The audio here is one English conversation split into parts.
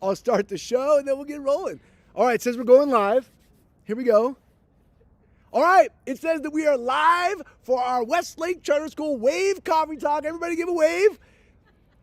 I'll start the show, and then we'll get rolling. All right, it says we're going live. Here we go. All right, it says that we are live for our Westlake Charter School Wave Coffee Talk. Everybody give a wave.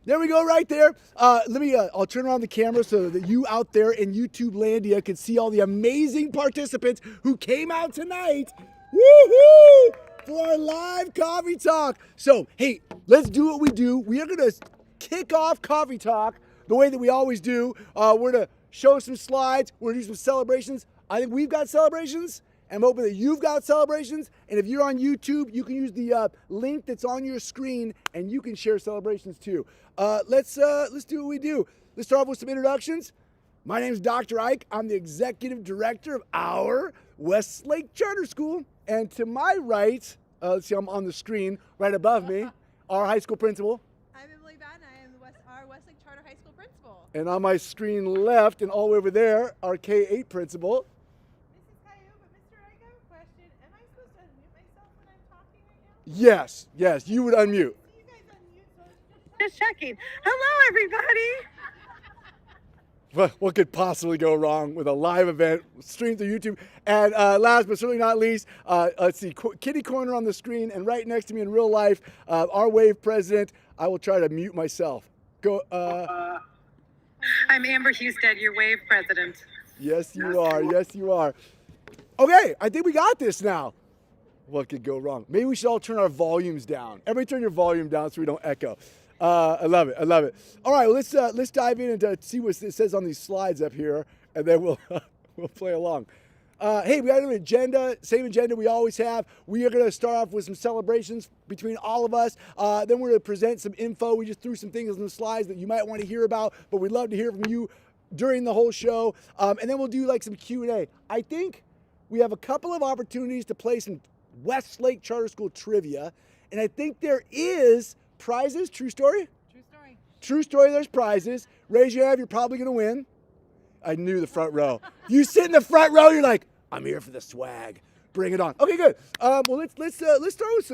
There we go, right there. I'll turn around the camera so that you out there in YouTube Landia can see all the amazing participants who came out tonight. Woohoo! For our live coffee talk. So, hey, let's do what we do. We are going to kick off coffee talk the way that we always do. We're going to show some slides. We're going to do some celebrations. I think we've got celebrations. I'm hoping that you've got celebrations. And if you're on YouTube, you can use the link that's on your screen, and you can share celebrations too. Let's do what we do. Let's start off with some introductions. My name is Dr. Ike. I'm the executive director of our Westlake Charter School. And to my right, let's see, I'm on the screen right above me, our high school principal. I'm Emily Batten. I am our Westlake Charter High School principal. And on my screen left and all the way over there, our K-8 principal. Mrs. Caillou, but Mr. Ike, I have a question. Am I supposed to unmute myself when I'm talking right now? Yes, you would unmute. You guys unmute, so just checking. Hello, everybody. What could possibly go wrong with a live event streamed through YouTube? And last but certainly not least, let's see, kitty corner on the screen, and right next to me in real life, our WAVE president. I will try to mute myself. Go. I'm Amber Husted, your WAVE president. Yes, you are. Yes, you are. Okay, I think we got this now. What could go wrong? Maybe we should all turn our volumes down. Everybody turn your volume down so we don't echo. I love it. All right, well, let's dive in and see what it says on these slides up here, and then we'll play along. Hey, we got an agenda, same agenda we always have. We are going to start off with some celebrations between all of us. Then we're going to present some info. We just threw some things on the slides that you might want to hear about, but we'd love to hear from you during the whole show. And then we'll do like some Q&A. I think we have a couple of opportunities to play some Westlake Charter School trivia, and I think there is prizes. True story? True story. True story, there's prizes. Raise your hand, you're probably going to win. I knew the front row. You sit in the front row, you're like, I'm here for the swag. Bring it on. Okay, good. Well, let's start with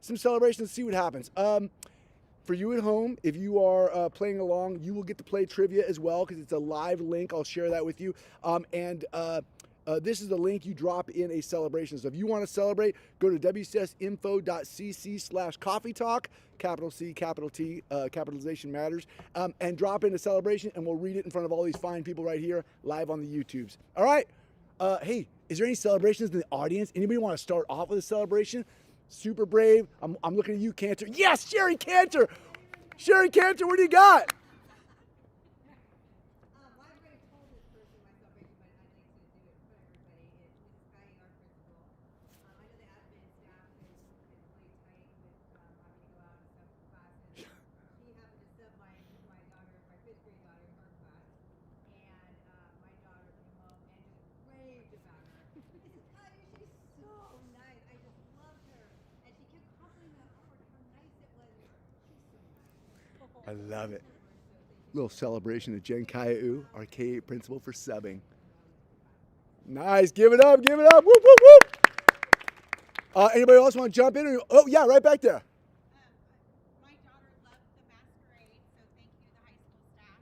some celebrations and see what happens. For you at home, if you are playing along, you will get to play trivia as well because it's a live link. I'll share that with you. This is the link you drop in a celebration. So if you want to celebrate, go to wcsinfo.cc/coffee talk, capital C, capital T, capitalization matters, and drop in a celebration, and we'll read it in front of all these fine people right here live on the YouTubes. All right. Hey, is there any celebrations in the audience? Anybody want to start off with a celebration? Super brave. I'm looking at you, Cantor. Yes, Sherry Cantor. Sherry Cantor, what do you got? I love it. Little celebration to Jen Caillou, our K-8 principal, for subbing. Nice. Give it up. Whoop, whoop, whoop. Anybody else want to jump in? Oh, yeah, right back there. My daughter loved the masquerade, so thank you to the high school staff.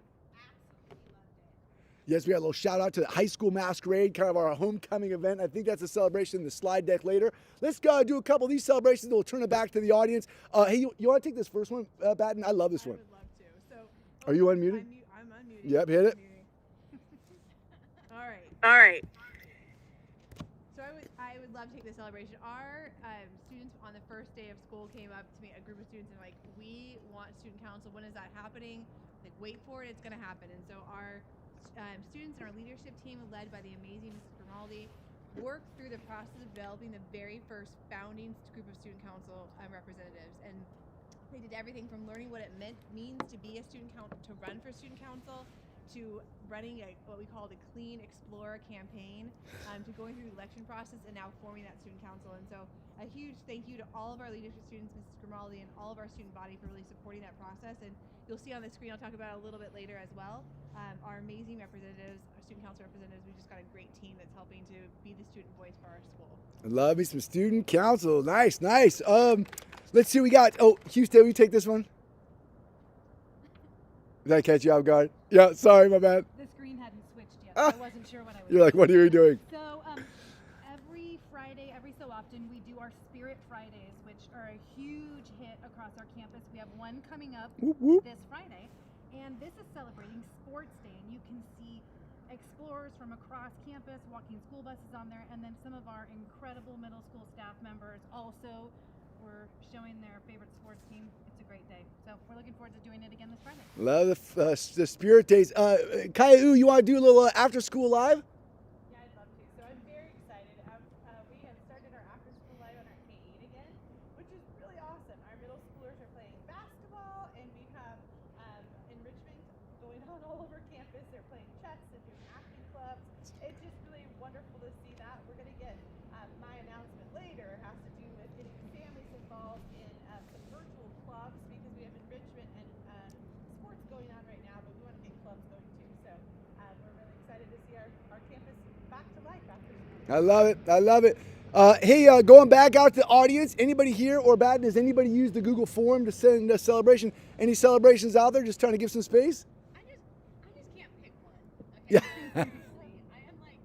Absolutely loved it. Yes, we got a little shout out to the high school masquerade, kind of our homecoming event. I think that's a celebration in the slide deck later. Let's go do a couple of these celebrations, and we'll turn it back to the audience. Hey, you want to take this first one, Batten? I love this one. I would love to. So, are you unmuted? I'm unmuted. Yep, hit it. All right. So I would love to take this celebration. Our students on the first day of school came up to me, a group of students, and like, we want student council. When is that happening? Like, wait for it. It's going to happen. And so our students and our leadership team, led by the amazing Mrs. Grimaldi, worked through the process of developing the very first founding group of student council representatives. And they did everything from learning what it means to be a student council, to run for student council, to running what we call the Clean Explorer campaign, to going through the election process and now forming that student council. And so a huge thank you to all of our leadership students, Mrs. Grimaldi, and all of our student body for really supporting that process. And you'll see on the screen, I'll talk about it a little bit later as well, our amazing representatives, our student council representatives. We just got a great team that's helping to be the student voice for our school. I love me some student council. Nice. Let's see what we got. Oh, Houston, will you take this one? Did I catch you off guard? Yeah, sorry, my bad. This Ah. I wasn't sure what I was You're like, what are you doing? So every Friday, every so often, we do our Spirit Fridays, which are a huge hit across our campus. We have one coming up Whoop, whoop. this Friday, and this is celebrating Sports Day, and you can see explorers from across campus walking school buses on there, and then some of our incredible middle school staff members also were showing their favorite sports team. It's a great day, so we're looking forward to doing it again this Friday. Love the Spirit Days. Kaya, you want to do a little after school live? Yeah, I'd love to. So I'm very excited. We have started our after school live on our K-8 again, which is really awesome. Our middle schoolers are playing basketball, and we have enrichment going on all over campus. They're playing chess and doing acting clubs. It's just really wonderful to see that. We're going to get my announcement later has to do with getting families involved in some virtual clubs because we have enrichment and sports going on right now, but we want to get clubs going too. So we're really excited to see our campus back to life after school. I love it. I love it. Hey, going back out to the audience, anybody here or Baton, does anybody use the Google form to send a celebration? Any celebrations out there? Just trying to give some space? I just can't pick one. Okay. Yeah. Seriously, I am like,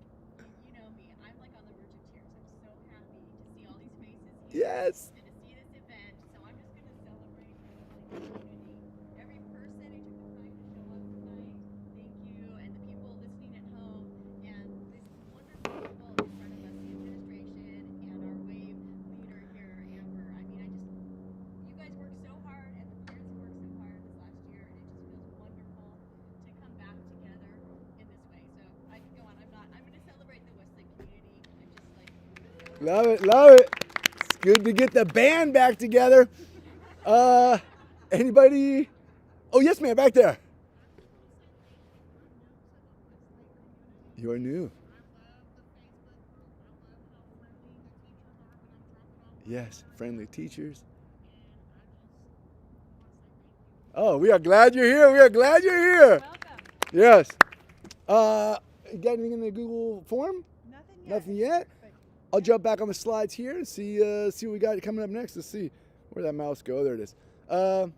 you know me. I'm like on the verge of tears. I'm so happy to see all these faces here. Yes. And to see this event. So I'm just gonna celebrate the community. Every person who took the time to show up tonight. Thank you, and the people listening at home. And this wonderful people in front of us, the administration and our WAVE leader here, Amber. I mean, you guys worked so hard, and the parents have worked so hard this last year, and it just feels wonderful to come back together in this way. So I can go on. I'm going to celebrate the Westlake community. I'm just like, Love it. Love it. It's good to get the band back together. Anybody? Oh, yes, ma'am, back there. You are new. Yes, friendly teachers. Oh, we are glad you're here. We are glad you're here. Welcome. Yes. You got anything in the Google form? Nothing yet. Nothing yet? But I'll jump back on the slides here and see what we got coming up next. Let's see where that mouse go. There it is. Oh,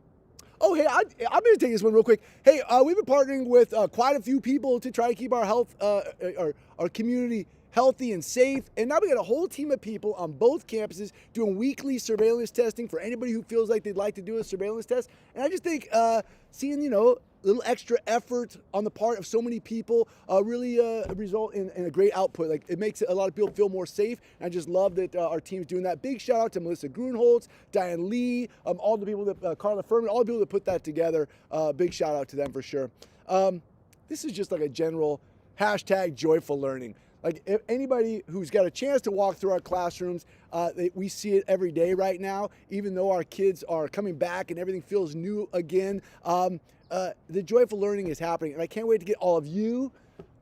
hey, I'm going to take this one real quick. Hey, we've been partnering with quite a few people to try to keep our health, our community healthy and safe. And now we got a whole team of people on both campuses doing weekly surveillance testing for anybody who feels like they'd like to do a surveillance test. And I just think seeing, a little extra effort on the part of so many people really result in a great output. Like, it makes a lot of people feel more safe. And I just love that our team's doing that. Big shout out to Melissa Grunholz, Diane Lee, all the people that, Carla Furman, all the people that put that together. Big shout out to them for sure. This is just like a general hashtag joyful learning. Like, if anybody who's got a chance to walk through our classrooms, we see it every day right now, even though our kids are coming back and everything feels new again. The joyful learning is happening, and I can't wait to get all of you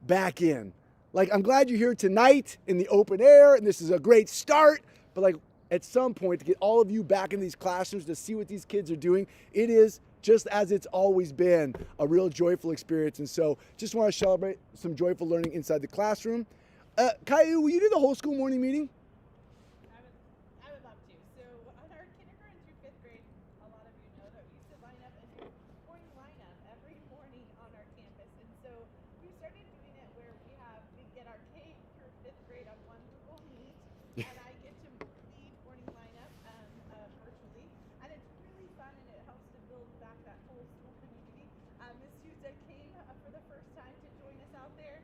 back in. Like, I'm glad you're here tonight in the open air, and this is a great start, but like, at some point, to get all of you back in these classrooms to see what these kids are doing, it is, just as it's always been, a real joyful experience. And so just want to celebrate some joyful learning inside the classroom. Caillou, will you do the whole school morning meeting? I would love to. So on our kindergarten through fifth grade, a lot of you know that we used to line up and do morning lineup every morning on our campus. And so we started doing it where we get our K through fifth grade on one Google Meet, and I get to lead morning lineup virtually. And it's really fun, and it helps to build back that whole school community. Miss Yuza came for the first time to join us out there.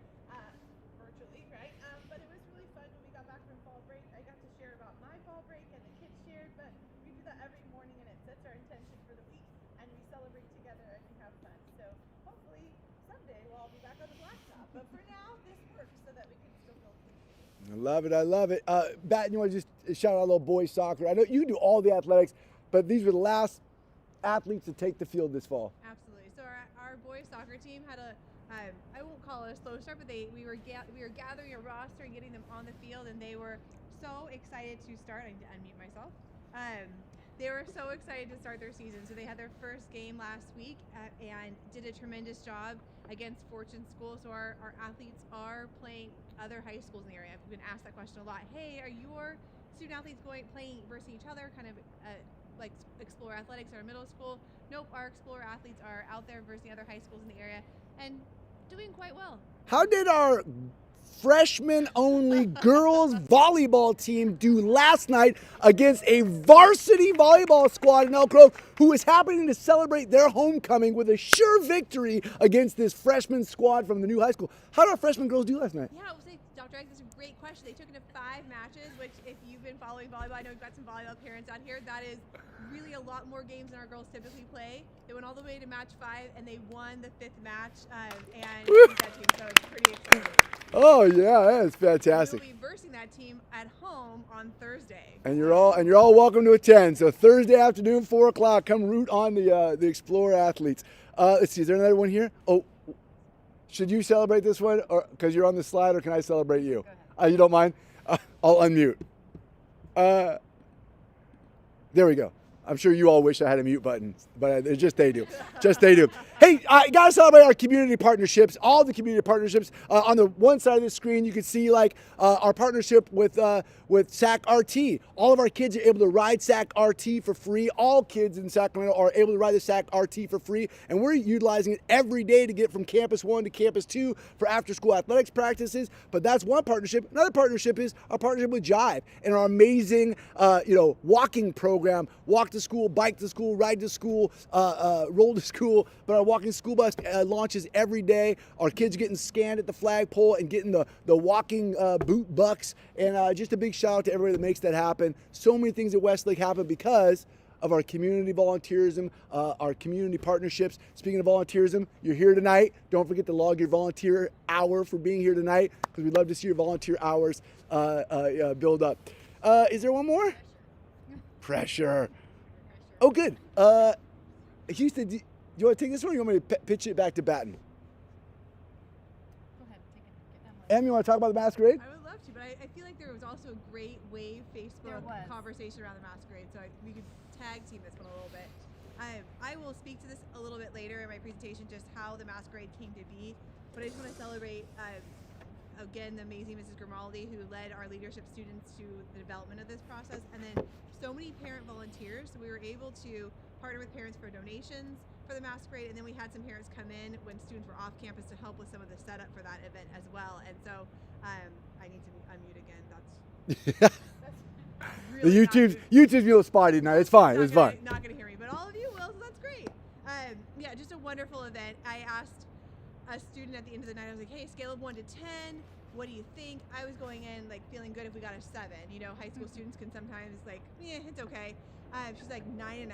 Virtually, right? But it was really fun when we got back from fall break. I got to share about my fall break, and the kids shared, but we do that every morning, and it sets our intention for the week, and we celebrate together and we have fun. So hopefully someday we'll all be back on the blacktop. But for now, this works so that we can still build community. I love it. I love it. Batten, you want to just shout out a little boys soccer? I know you do all the athletics, but these were the last athletes to take the field this fall. Absolutely. So our boys soccer team had I won't call it a slow start, but we were gathering a roster and getting them on the field, and they were so excited to start. I need to unmute myself. They were so excited to start their season. So they had their first game last week and did a tremendous job against Fortune School. So our athletes are playing other high schools in the area. I've been asked that question a lot. Hey, are your student athletes playing versus each other, kind of like Explore Athletics or middle school? Nope, our Explore athletes are out there versus the other high schools in the area. And Doing quite well. How did our freshman-only girls volleyball team do last night against a varsity volleyball squad in Elk Grove who is happening to celebrate their homecoming with a sure victory against this freshman squad from the new high school? How did our freshman girls do last night? Yeah, I would say, Dr. Eggs, that's a great question. They took it to 5 matches, which if you've been following volleyball, I know we've got some volleyball parents out here, that is really a lot more games than our girls typically play. They went all the way to match 5, and they won the 5th match, and beat that team, so it's pretty exciting. Oh yeah, that's fantastic. We'll be versing that team at home on Thursday. And you're all welcome to attend. So Thursday afternoon, 4 o'clock, come root on the Explorer athletes. Let's see, is there another one here? Oh, should you celebrate this one, or because you're on the slide, or can I celebrate you? You don't mind? I'll unmute. There we go. I'm sure you all wish I had a mute button, but just they do. Just they do. Hey, I got to celebrate our community partnerships, all the community partnerships. On the one side of the screen, you can see our partnership with SAC RT. All of our kids are able to ride SAC RT for free. All kids in Sacramento are able to ride the SAC RT for free, and we're utilizing it every day to get from Campus 1 to Campus 2 for after-school athletics practices. But that's one partnership. Another partnership is our partnership with Jive and our amazing, walking program. Walk to school, bike to school, ride to school, roll to school. But our walking school bus launches every day. Our kids are getting scanned at the flagpole and getting the walking boot bucks. And just a big shout out to everybody that makes that happen. So many things at Westlake happen because of our community volunteerism, our community partnerships. Speaking of volunteerism, you're here tonight. Don't forget to log your volunteer hour for being here tonight, because we'd love to see your volunteer hours build up. Is there one more? Pressure. Oh, good. Houston, do you want to take this one, or you want me to pitch it back to Baton? Go ahead, take it. Em, you want to talk about the masquerade? I would love to, but I feel like there was also a great Wave Facebook conversation around the masquerade, so we could tag team this one a little bit. I will speak to this a little bit later in my presentation, just how the masquerade came to be, but I just want to celebrate again the amazing Mrs. Grimaldi, who led our leadership students to the development of this process, and then so many parent volunteers. So we were able to partner with parents for donations for the masquerade, and then we had some parents come in when students were off campus to help with some of the setup for that event as well. And so I need to unmute again. That's really YouTube's a little spotty tonight. It's fine. It's fine. Not gonna hear me, but all of you will, so that's great. Yeah, just a wonderful event. I asked a student at the end of the night, I was like, hey, scale of 1 to 10, what do you think? I was going in like feeling good if we got a 7. You know, high school students can sometimes like, yeah, it's okay. She's like 9.5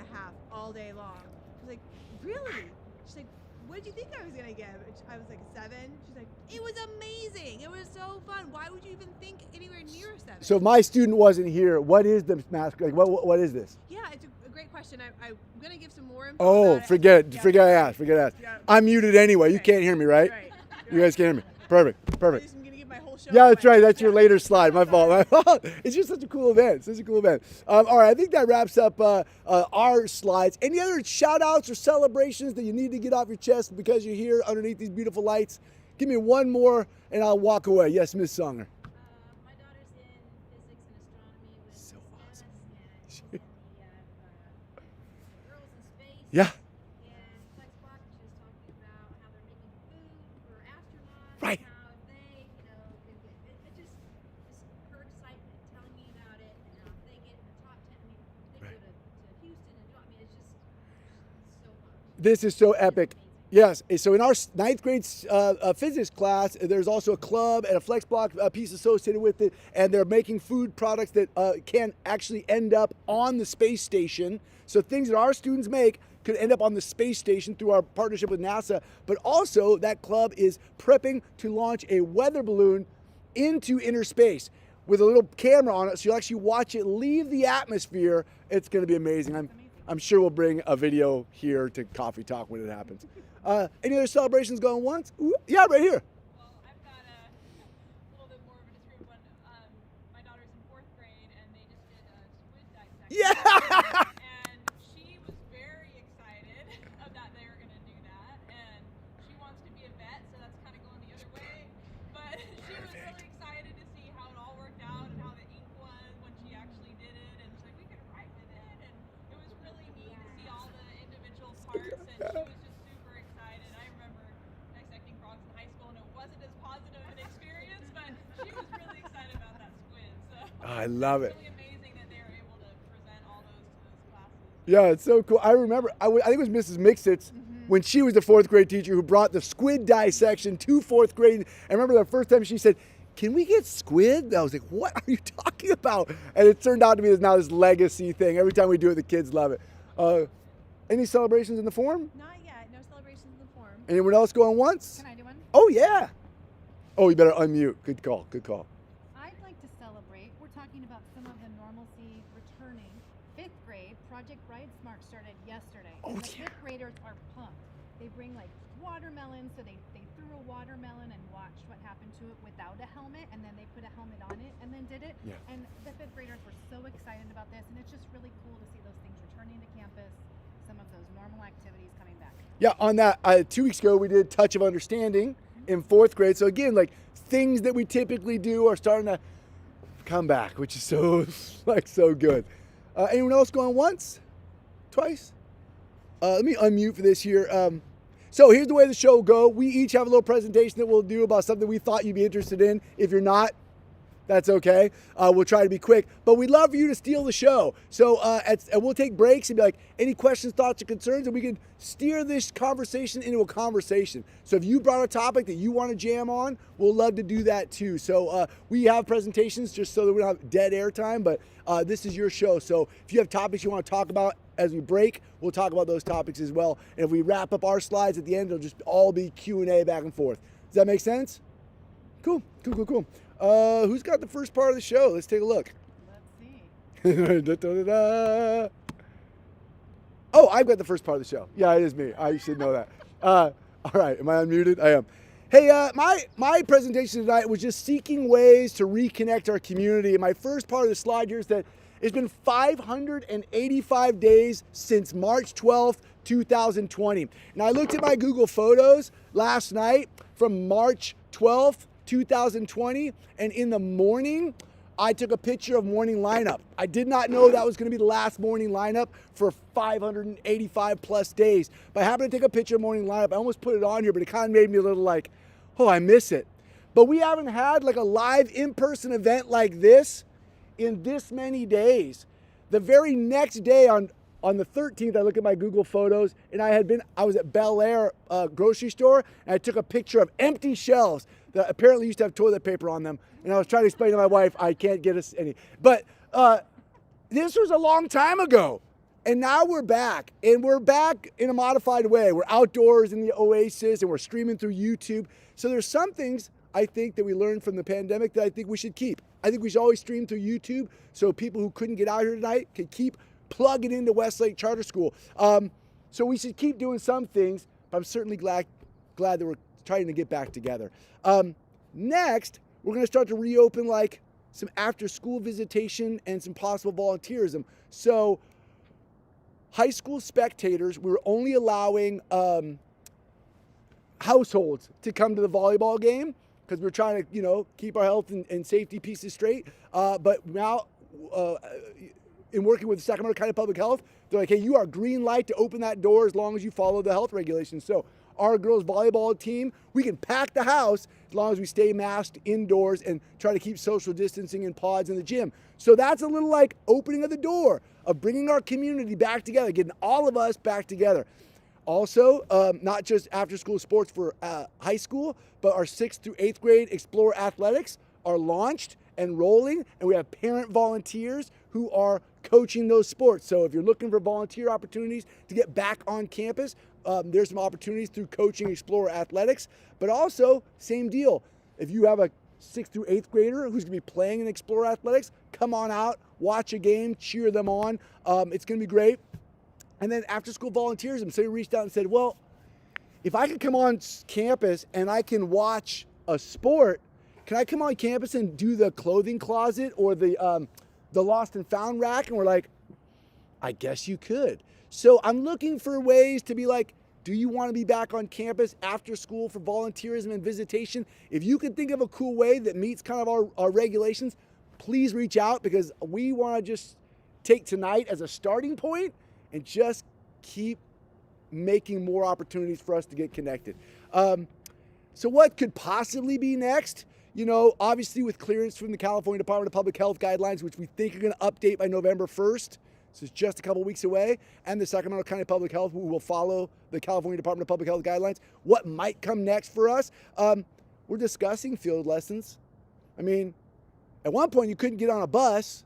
all day long. I was like, really? She's like, what did you think I was gonna give? I was like, a 7. She's like, it was amazing. It was so fun. Why would you even think anywhere near a 7? So if my student wasn't here, what is the masquerade? What is this? Yeah, it's a great question. I'm gonna give some more info. Oh, about forget it. it. Forget I asked. Yeah. I'm muted anyway. You Okay. can't hear me, right? Right. You guys can hear me. Perfect. I'm gonna give my whole show. Yeah, that's away. right. That's your later slide. My fault. It's just such a cool event. All right, I think that wraps up our slides. Any other shout outs or celebrations that you need to get off your chest because you're here underneath these beautiful lights? Give me one more and I'll walk away. Yes, Miss Songer. My daughter's in physics and astronomy with So Miss awesome. Dennis, and she's in the Girls in Space. Yeah. And Flex Block, she was talking about how they're making food for astronauts. Right. And how they, can get, it just her excitement telling me about it, and how if they get in the top 10, I mean, they Right. go to Houston and do it. I mean, it's just so fun. This is so It's epic. amazing. Yes, so in our 9th grade physics class, there's also a club and a flex block piece associated with it, and they're making food products that can actually end up on the space station. So things that our students make could end up on the space station through our partnership with NASA, but also that club is prepping to launch a weather balloon into inner space with a little camera on it, so you'll actually watch it leave the atmosphere. It's going to be amazing. I'm sure we'll bring a video here to Coffee Talk when it happens. Any other celebrations going once? Ooh, yeah, right here. Well, I've got a little bit more of a discreet one. My daughter's in 4th grade, and they just did a squid dissection. Yeah. And she was very excited that they were going to do that. And she wants to be a vet, so that's kind of going the other way. But she was really excited to see how it all worked out and how the ink was when she actually did it. And she's like, we could write with it. And it was really neat to see all the individual parts. And she was just super excited. I remember dissecting frogs in high I love it. It's really amazing that they were able to present all those to those classes. Yeah, it's so cool. I remember, I think it was Mrs. Mixit's when she was the fourth grade teacher who brought the squid dissection to fourth grade. I remember the first time she said, "Can we get squid?" I was like, "What are you talking about?" And it turned out to be now this legacy thing. Every time we do it, the kids love it. Any celebrations in the forum? Not yet. No celebrations in the forum. Anyone else going once? Can I do one? Oh, yeah. Oh, you better unmute. Good call. Good call. I'd like to celebrate. We're talking about some of the normalcy returning. Fifth grade, Project Bright Smart started yesterday. Oh, and the yeah. fifth graders are pumped. They bring like watermelon, so they threw a watermelon and watched what happened to it without a helmet, and then they put a helmet on it and then did it. Yeah. And the fifth graders were so excited about this, and it's just really cool to see those things returning to campus, some of those normal activities coming back. Yeah, on that, 2 weeks ago, we did Touch of Understanding in fourth grade. So again, like things that we typically do are starting to come back, which is so, so good. Anyone else going once? Twice? Let me unmute for this here. So here's the way the show will go. We each have a little presentation that we'll do about something we thought you'd be interested in. If you're not, that's okay. We'll try to be quick, but we'd love for you to steal the show. So and we'll take breaks and be like, any questions, thoughts, or concerns, and we can steer this conversation into a conversation. So if you brought a topic that you want to jam on, we'll love to do that too. So we have presentations just so that we don't have dead air time, but this is your show. So if you have topics you want to talk about as we break, we'll talk about those topics as well. And if we wrap up our slides at the end, it'll just all be Q&A back and forth. Does that make sense? Cool. Who's got the first part of the show? Let's take a look. Let's see. Da-da-da-da. Oh, I've got the first part of the show. Yeah, it is me. I should know that. All right, am I unmuted? I am. Hey, my presentation tonight was just seeking ways to reconnect our community. And my first part of the slide here is that it's been 585 days since March 12th, 2020. And I looked at my Google Photos last night from March 12th, 2020, and in the morning, I took a picture of morning lineup. I did not know that was going to be the last morning lineup for 585 plus days. But I happened to take a picture of morning lineup. I almost put it on here, but it kind of made me a little like, oh, I miss it. But we haven't had like a live in-person event like this in this many days. The very next day on the 13th, I look at my Google Photos, and I was at Bel Air grocery store, and I took a picture of empty shelves that apparently used to have toilet paper on them. And I was trying to explain to my wife, I can't get us any. But this was a long time ago. And now we're back. And we're back in a modified way. We're outdoors in the oasis, and we're streaming through YouTube. So there's some things I think that we learned from the pandemic that I think we should keep. I think we should always stream through YouTube so people who couldn't get out here tonight can keep plugging into Westlake Charter School. So we should keep doing some things, but I'm certainly glad that we're trying to get back together. Next, we're going to start to reopen like some after school visitation and some possible volunteerism. So high school spectators, we're only allowing households to come to the volleyball game because we're trying to, keep our health and safety pieces straight. But now, in working with Sacramento County Public Health, they're like, hey, you are green light to open that door as long as you follow the health regulations. So our girls volleyball team, we can pack the house as long as we stay masked indoors and try to keep social distancing in pods in the gym. So that's a little like opening of the door of bringing our community back together, getting all of us back together. Also, not just after school sports for high school, but our 6th through 8th grade Explore Athletics are launched and rolling, and we have parent volunteers who are coaching those sports. So if you're looking for volunteer opportunities to get back on campus, there's some opportunities through coaching Explore Athletics, but also same deal. If you have a 6th through 8th grader who's gonna be playing in Explore Athletics, come on out, watch a game, cheer them on. It's gonna be great. And then after school volunteerism, somebody reached out and said, well, if I can come on campus and I can watch a sport, can I come on campus and do the clothing closet or the lost and found rack? And we're like, I guess you could. So I'm looking for ways to be like, do you want to be back on campus after school for volunteerism and visitation? If you can think of a cool way that meets kind of our regulations, please reach out, because we want to just take tonight as a starting point and just keep making more opportunities for us to get connected. So what could possibly be next? You know, obviously with clearance from the California Department of Public Health guidelines, which we think are going to update by November 1st, so it's just a couple weeks away, and the Sacramento County Public Health, who will follow the California Department of Public Health guidelines, what might come next for us. We're discussing field lessons. I mean, at one point you couldn't get on a bus,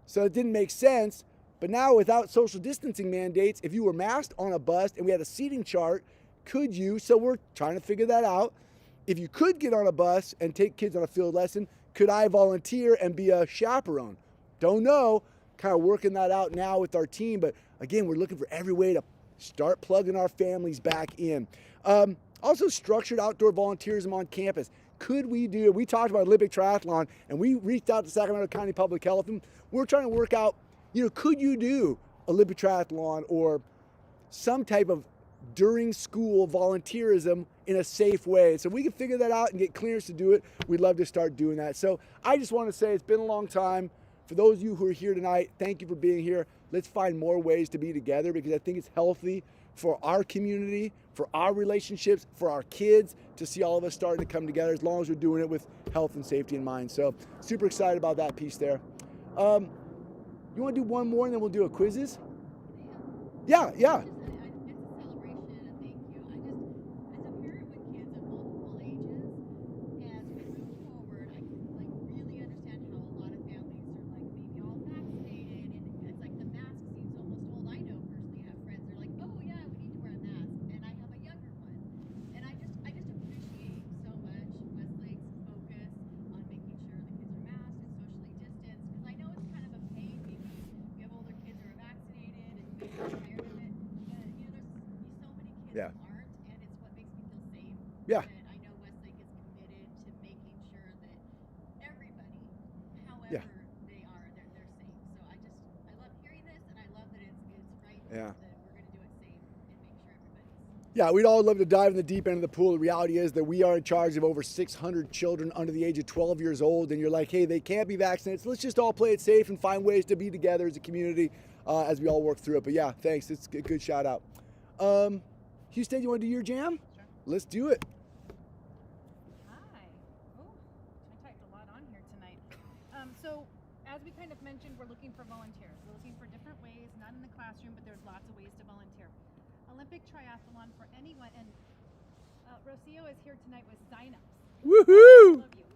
so it didn't make sense. But now without social distancing mandates, if you were masked on a bus and we had a seating chart, could you? So we're trying to figure that out. If you could get on a bus and take kids on a field lesson, could I volunteer and be a chaperone? Don't know. Kind of working that out now with our team. But again, we're looking for every way to start plugging our families back in. Also, structured outdoor volunteerism on campus. Could we do it? We talked about Olympic triathlon, and we reached out to Sacramento County Public Health, and we're trying to work out, could you do Olympic triathlon or some type of during school volunteerism in a safe way? So we can figure that out and get clearance to do it. We'd love to start doing that. So I just want to say it's been a long time. For those of you who are here tonight, thank you for being here. Let's find more ways to be together, because I think it's healthy for our community, for our relationships, for our kids, to see all of us starting to come together, as long as we're doing it with health and safety in mind. So super excited about that piece there. You want to do one more and then we'll do a quizzes? Yeah. It's a celebration and a thank you. As a parent with kids of multiple ages, as we move forward, I can really understand how a lot of families are maybe all vaccinated, and it's like the mask seems almost old. I know personally have friends that are like, oh yeah, we need to wear a mask, and I have a younger one, and I just appreciate so much Westlake's focus on making sure the kids are masked and socially distanced, because I know it's kind of a pain. Maybe you have older kids who are vaccinated and maybe you're tired of it. There's so many kids Yeah. who aren't, and it's what makes me feel safe. Yeah. And I know Westlake is committed to making sure that everybody, however Yeah. they are, they're safe. So I love hearing this, and I love that it's right Yeah. that we're going to do it safe and make sure everybody's. Yeah, we'd all love to dive in the deep end of the pool. The reality is that we are in charge of over 600 children under the age of 12 years old, and you're like, hey, they can't be vaccinated, so let's just all play it safe and find ways to be together as a community as we all work through it. But yeah, thanks. It's a good shout out. Houston, you want to do your jam? Sure. Let's do it. Hi. Oh, I typed a lot on here tonight. So, as we kind of mentioned, we're looking for volunteers. We're looking for different ways, not in the classroom, but there's lots of ways to volunteer. Olympic triathlon for anyone, and Rocio is here tonight with signups. Woohoo! Love you.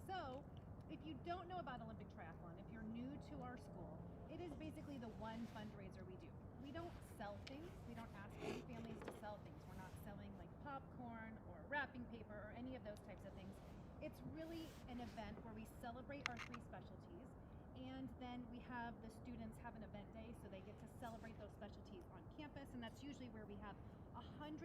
So, if you don't know about Olympic triathlon, if you're new to our school, it is basically the one fundraiser we do. We don't sell things. We don't ask any families to sell things. We're not selling popcorn or wrapping paper or any of those types of things. It's really an event where we celebrate our three specialties, and then we have the students have an event day, so they get to celebrate those specialties on campus, and that's usually where we have 100+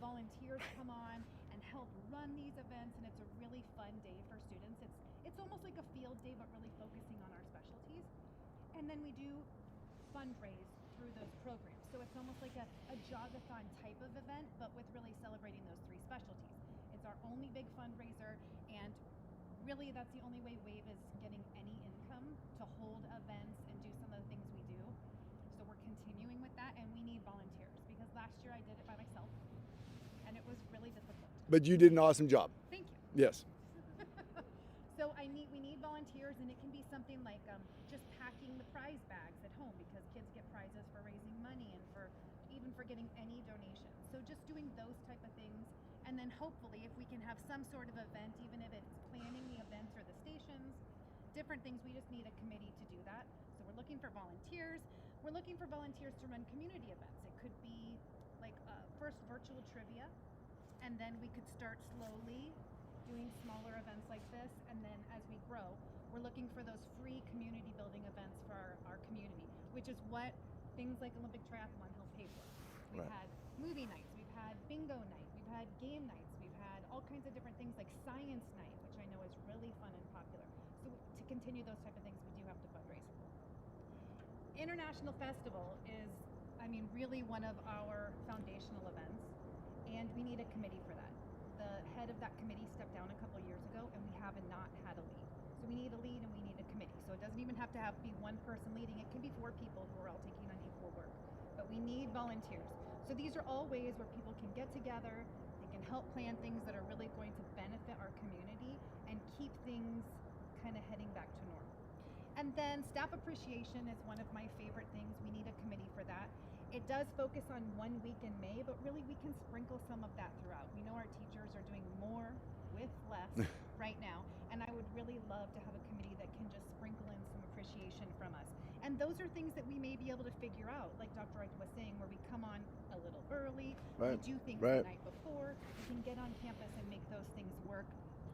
volunteers come on and help run these events, and it's a really fun day for students. It's almost like a field day, but really focusing on our specialties. And then we do fundraise through those programs. So it's almost like a jogathon type of event, but with really celebrating those three specialties. It's our only big fundraiser, and really that's the only way WAVE is getting any income to hold events and do some of the things we do. So we're continuing with that, and we need volunteers, because last year I did it by myself, and it was really difficult. But you did an awesome job. Thank you. Yes. So we need volunteers, and it can be something like just packing the prize bags at home, because kids get prizes for raising money and even for getting any donations. So just doing those type of things, and then hopefully if we can have some sort of event, even if it's planning the events or the stations, different things, we just need a committee to do that. So we're looking for volunteers. We're looking for volunteers to run community events. It could be first virtual trivia, and then we could start slowly doing smaller events like this, and then as we grow, we're looking for those free community building events for our community, which is what things like Olympic triathlon help pay for. We've had movie nights, we've had bingo night, we've had game nights, we've had all kinds of different things like science night, which I know is really fun and popular. So to continue those type of things, we do have to fundraise. International Festival is, really one of our foundational events, and we need a committee for that. The head of that committee stepped down a couple years ago, and we have not had a lead. So we need a lead, and we need a committee. So it doesn't even have to be one person leading. It can be 4 people who are all taking on equal work. But we need volunteers. So these are all ways where people can get together, they can help plan things that are really going to benefit our community and keep things kind of heading back to normal. And then staff appreciation is one of my favorite things. We need a committee for that. It does focus on 1 week in May, but really we can sprinkle some of that throughout. We know our teachers are doing more with less right now, and I would really love to have a committee that can just sprinkle in some appreciation from us. And those are things that we may be able to figure out, like Dr. Wright was saying, where we come on a little early, we do things the night before, we can get on campus and make those things work.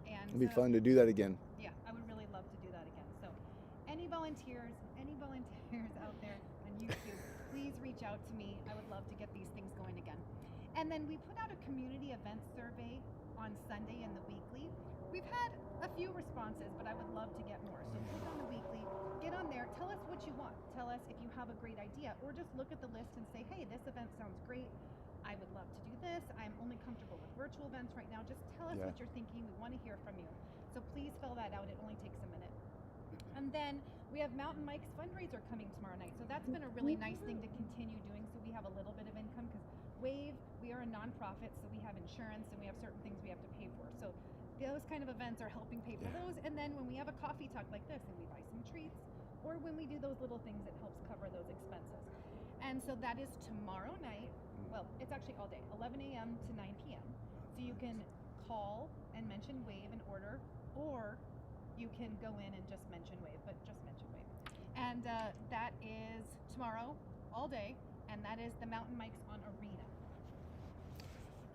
And It'd be fun to do that again. Yeah, I would really love to do that again. So any volunteers out there on YouTube, please reach out to me. I would love to get these things going again. And then we put out a community events survey on Sunday in the weekly. We've had a few responses, but I would love to get more. So click on the weekly, get on there, tell us what you want. Tell us if you have a great idea, or just look at the list and say, hey, this event sounds great. I would love to do this. I'm only comfortable with virtual events right now. Just tell us what you're thinking. We want to hear from you. So please fill that out. It only takes a minute. And then we have Mountain Mike's fundraiser coming tomorrow night. So that's been a really nice thing to continue doing, so we have a little bit of income, because WAVE, we are a nonprofit, so we have insurance and we have certain things we have to pay for. So those kind of events are helping pay for those. And then when we have a coffee talk like this and we buy some treats, or when we do those little things, it helps cover those expenses. And so that is tomorrow night. Well, it's actually all day, 11 a.m. to 9 p.m. So you can call and mention WAVE and order, or you can go in and just mention WAVE, but just mention WAVE. And that is tomorrow, all day, and that is the Mountain Mike's on Arena.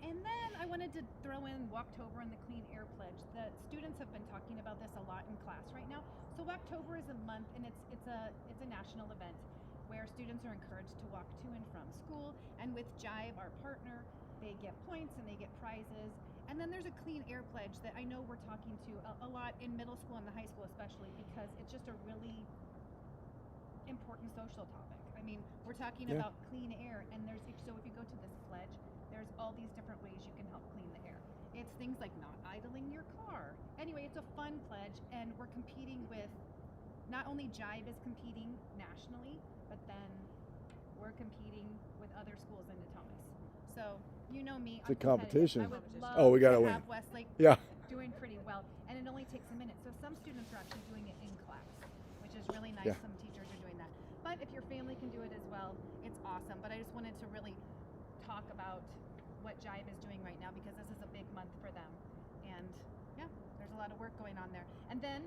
And then I wanted to throw in Walktober and the Clean Air Pledge. The students have been talking about this a lot in class right now. So Walktober is a month, and it's a national event where students are encouraged to walk to and from school. And with Jive, our partner, they get points and they get prizes. And then there's a Clean Air Pledge that I know we're talking to a lot in middle school and the high school especially, because it's just a really important social topic. I mean, we're talking about clean air, and so if you go to this pledge, there's all these different ways you can help clean the air. It's things like not idling your car. Anyway, it's a fun pledge, and we're competing with, not only Jive is competing nationally, but then we're competing with other schools in Natomas. So you know me, it's a competition. I would love we gotta to win. have Westlake doing pretty well, and it only takes a minute. So some students are actually doing it in class, which is really nice. Some teachers are doing that. But if your family can do it as well, it's awesome. But I just wanted to really talk about what Jive is doing right now, because this is a big month for them. And yeah, there's a lot of work going on there. And then,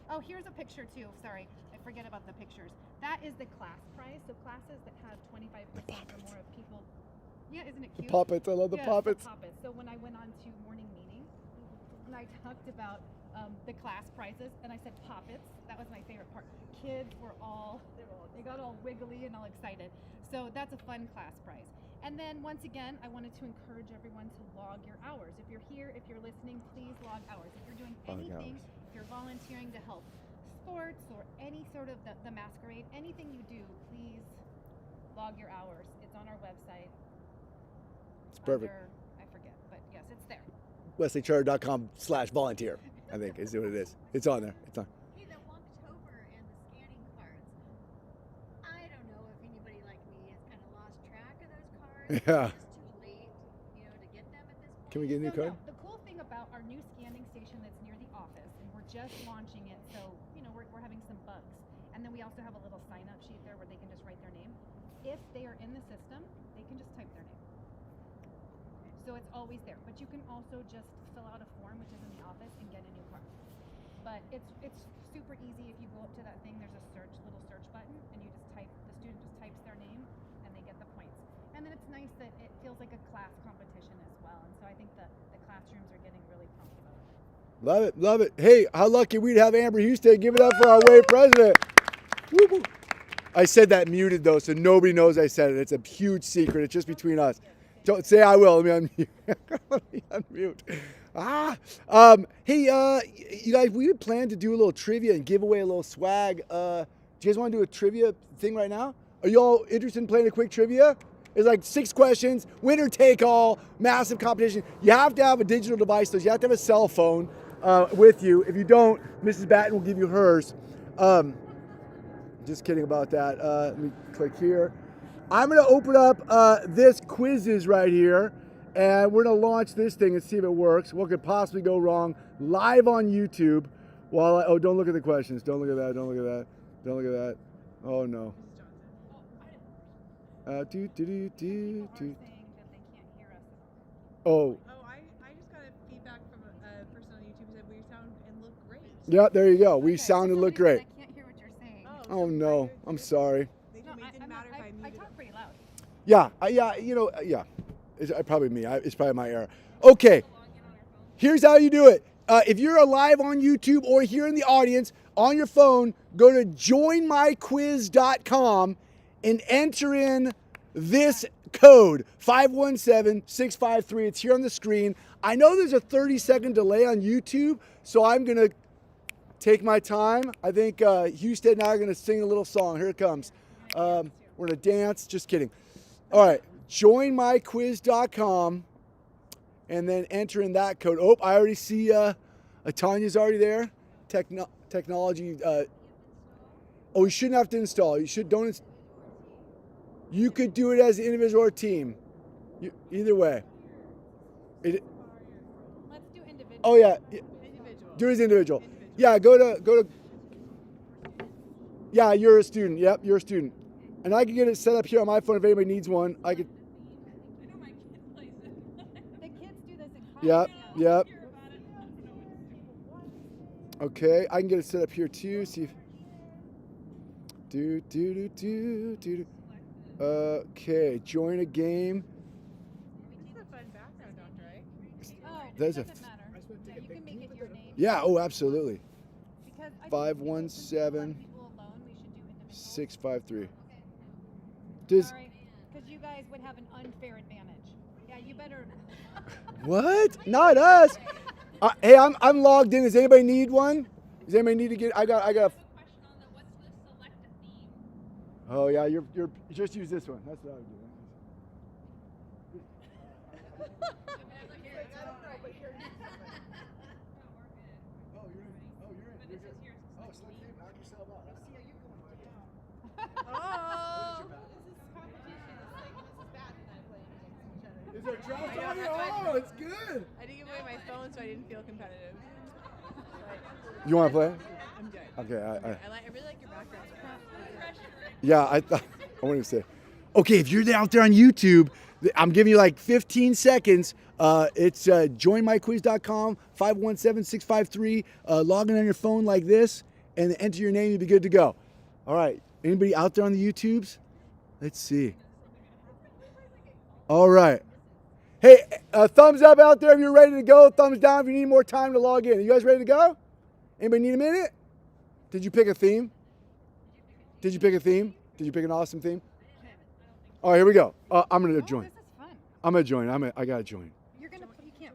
oh, here's a picture too. Sorry, I forget about the pictures. That is the class prize. So classes that have 25% or more of people. Yeah, isn't it cute? The puppets, I love the puppets. The puppets. So when I went on to morning meeting, and I talked about the class prizes, and I said poppets. That was my favorite part. Kids were they got all wiggly and all excited. So that's a fun class prize. And then once again, I wanted to encourage everyone to log your hours. If you're here, if you're listening, please log hours. If you're doing anything, if you're volunteering to help sports or any sort of the masquerade, anything you do, please log your hours. It's on our website. It's perfect. I forget, but yes, it's there. WestlakeCharter.com/volunteer, I think is what it is. It's on there. It's on. Hey, the Walktober and the scanning cards. I don't know if anybody like me has kind of lost track of those cards. Yeah. It's just too late, to get them at this point. Can we get a new card? No. The cool thing about our new scanning station that's near the office, and we're just launching it, so we're having some bugs. And then we also have a little sign-up sheet there where they can just write their name. If they are in the system, they can just type their name. So it's always there. But you can also just fill out a form, which is in the office, and get a new card. But it's super easy. If you go up to that thing, there's a little search button, and the student just types their name, and they get the points. And then it's nice that it feels like a class competition as well. And so I think the classrooms are getting really pumped about it. Love it, love it. Hey, how lucky we'd have Amber Houston. Give it up for our WAVE president. Woo-hoo. I said that muted though, so nobody knows I said it. It's a huge secret. It's just between us. Don't say I will. Let me unmute. Hey, you guys, we had planned to do a little trivia and give away a little swag. Do you guys want to do a trivia thing right now? Are you all interested in playing a quick trivia? It's like 6 questions, winner take all, massive competition. You have to have a digital device, so you have to have a cell phone with you. If you don't, Mrs. Batten will give you hers. Just kidding about that. Let me click here. I'm going to open up this quizzes right here, And we're going to launch this thing and see if it works. What could possibly go wrong live on YouTube? Oh, don't look at the questions. Don't look at that. Don't look at that. Don't look at that. Oh, no. People are saying that they can't hear us. Oh. I just got a feedback from a person on YouTube who said we sound and look great. Yeah, there you go. We Okay, sound and for look some reason great. I can't hear what you're saying. Oh, no. I'm sorry. They No, told me it didn't matter if I I muted talk them. pretty loud. Yeah. It's probably me. It's probably my error. Okay. Here's how you do it. If you're live on YouTube or here in the audience on your phone, go to joinmyquiz.com and enter in this code 517653. It's here on the screen. I know there's a 30-second delay on YouTube, so I'm going to take my time. I think Houston and I are going to sing a little song. Here it comes. We're going to dance. Just kidding. All right. Joinmyquiz.com and then enter in that code. Oh, I already see Tanya's already there. Technology. You shouldn't have to install. You could do it as an individual or team. Either way. Let's do individual. Oh yeah. Individual. Do it as individual. Yeah, go to. Yeah, you're a student. Yep, you're a student. And I can get it set up here on my phone if anybody needs one. I could. I know my kid plays it. The kids do this in Yep. college. Yep. Hear about it. I don't know what to do. Okay, I can get it set up here too. See if. Do. Okay, join a game. This is a fun background, Dr. Ike. Oh, There's it a- doesn't matter. Yeah, you can make it your name. Yeah. Oh, absolutely. Because I think 517 since we let people alone, we should do individual. 653. Does Sorry, because you guys would have an unfair advantage. Yeah, you better. what? Not us. Hey, I'm logged in. Does anybody need one? Does anybody need to get? I got. I have a question on the what's the select theme? Oh yeah, you're just use this one. That's what I would do. Oh, you're in. But this is yours. Oh, so knock yourself out. I see how you're going. Oh! Is there draft on it? Oh, it's good. I didn't give away my phone, so I didn't feel competitive. You want to play? I'm good. Okay, I I really like your background. yeah, I wanted to say. Okay, if you're out there on YouTube, I'm giving you like 15 seconds. It's joinmyquiz.com 517653. Log in on your phone like this, and enter your name. You'll be good to go. All right. Anybody out there on the YouTubes? Let's see. All right. Hey, thumbs up out there if you're ready to go. Thumbs down if you need more time to log in. Are you guys ready to go? Anybody need a minute? Did you pick a theme? Did you pick a theme? Did you pick an awesome theme? All right, here we go. I'm gonna join. This is fun. I'm gonna join. I gotta join. You can't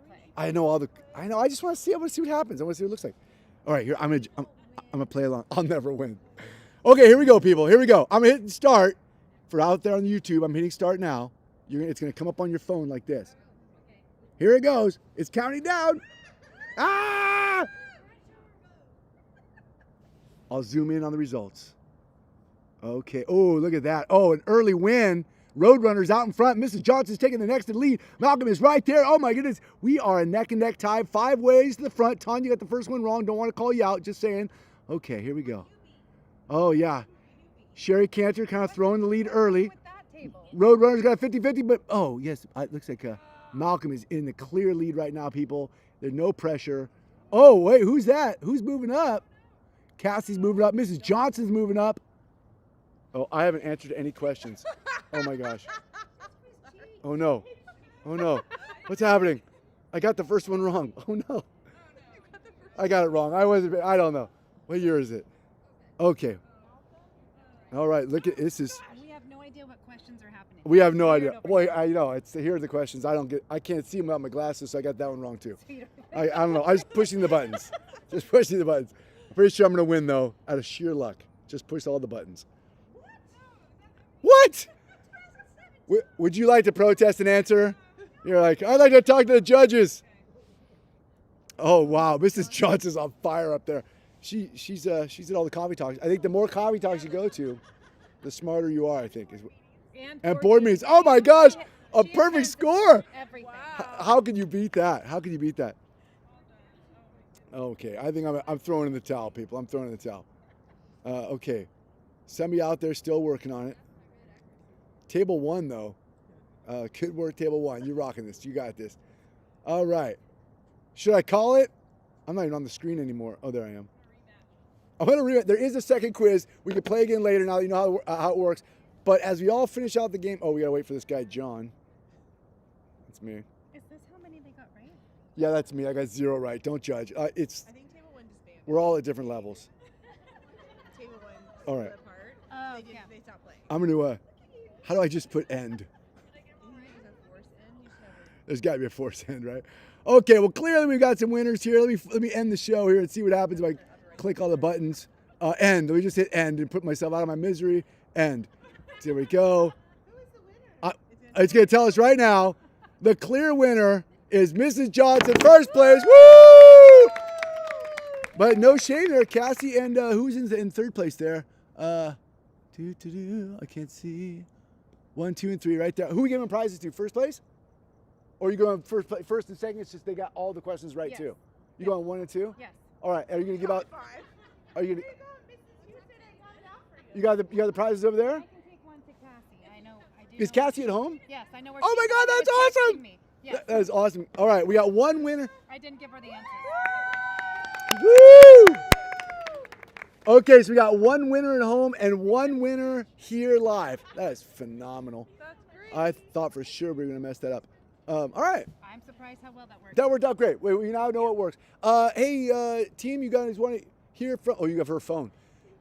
play. I know all the. I know. I just want to see. I want to see what happens. I want to see what it looks like. All right, here. I'm gonna play along. I'll never win. Okay, here we go, people. Here we go. I'm hitting start. For out there on YouTube, I'm hitting start now. It's gonna come up on your phone like this. Here it goes. It's counting down. Ah! I'll zoom in on the results. Okay. Oh, look at that. Oh, an early win. Roadrunners out in front. Mrs. Johnson's taking the next lead. Malcolm is right there. Oh, my goodness. We are a neck and neck tie. 5 ways to the front. Tanya got the first one wrong. Don't want to call you out. Just saying. Okay, here we go. Oh, yeah. Sherry Cantor kind of throwing the lead early. With that table. Roadrunners got a 50-50, but oh, yes. It looks like Malcolm is in the clear lead right now, people. There's no pressure. Oh, wait. Who's that? Who's moving up? Cassie's moving up. Mrs. Johnson's moving up. Oh, I haven't answered any questions. Oh my gosh. Oh no. Oh no. What's happening? I got the first one wrong. Oh no. I got it wrong. I don't know. What year is it? Okay. All right. Look at this is. We have no idea what questions are happening. We have no Weird idea. over Well, here. I know. Here are the questions. I can't see them without my glasses, so I got that one wrong too. Weird. I don't know. I was pushing the buttons. Just pushing the buttons. I'm pretty sure I'm going to win, though, out of sheer luck. Just push all the buttons. What? Would you like to protest and answer? You're like, I'd like to talk to the judges. Oh, wow. Mrs. Johnson's on fire up there. She's at all the coffee talks. I think the more coffee talks you go to, the smarter you are, I think. And board meetings. Oh, my gosh. A perfect score. Everything. Wow. How can you beat that? How can you beat that? Okay, I think I'm throwing in the towel, people. I'm throwing in the towel. Okay, somebody out there still working on it. Table 1, though. Good work, table 1. You're rocking this. You got this. All right. Should I call it? I'm not even on the screen anymore. Oh, there I am. I'm going to read it. There is a second quiz. We can play again later now that you know how it works. But as we all finish out the game, we got to wait for this guy, John. That's me. Is this how many they got right? Yeah, that's me. I got 0 right. Don't judge. I think table 1 disbanded. We're all at different levels. Table 1 All right. split apart. Oh, They yeah. They stopped playing. I'm going to, how do I just put end? There's a force end. You should have There's got to be a force end, right? Okay, well, clearly we've got some winners here. Let me end the show here and see what happens if I click all the buttons. End. Let me just hit end and put myself out of my misery. End. So here we go. Who is the winner? It's going to tell us right now. The clear winner is Mrs. Johnson, first place. Woo! But no shame there, Cassie. And who's in third place there? I can't see. 1, 2, and 3 right there. Who are we giving prizes to? First place? Or are you going first and second? It's just they got all the questions right Yes. too. You going 1 and 2? Yes. All right. Are you going to give out? 5. Are you going There you go, Mrs. Houston. I got it out for you. You got the prizes over there? I can take one to Cassie. I know. I do. Is know- Cassie at home? Yes, I know where. Oh she my is. God, She that's was texting awesome! me. Yes. That is awesome. All right, we got one winner. I didn't give her the answers. Woo! Okay, so we got one winner at home and one winner here live. That is phenomenal. That's great. I thought for sure we were going to mess that up. All right. I'm surprised how well that worked. That worked out great. Wait, we now know it works. Hey, team, you guys want to hear from? Oh, you have her phone.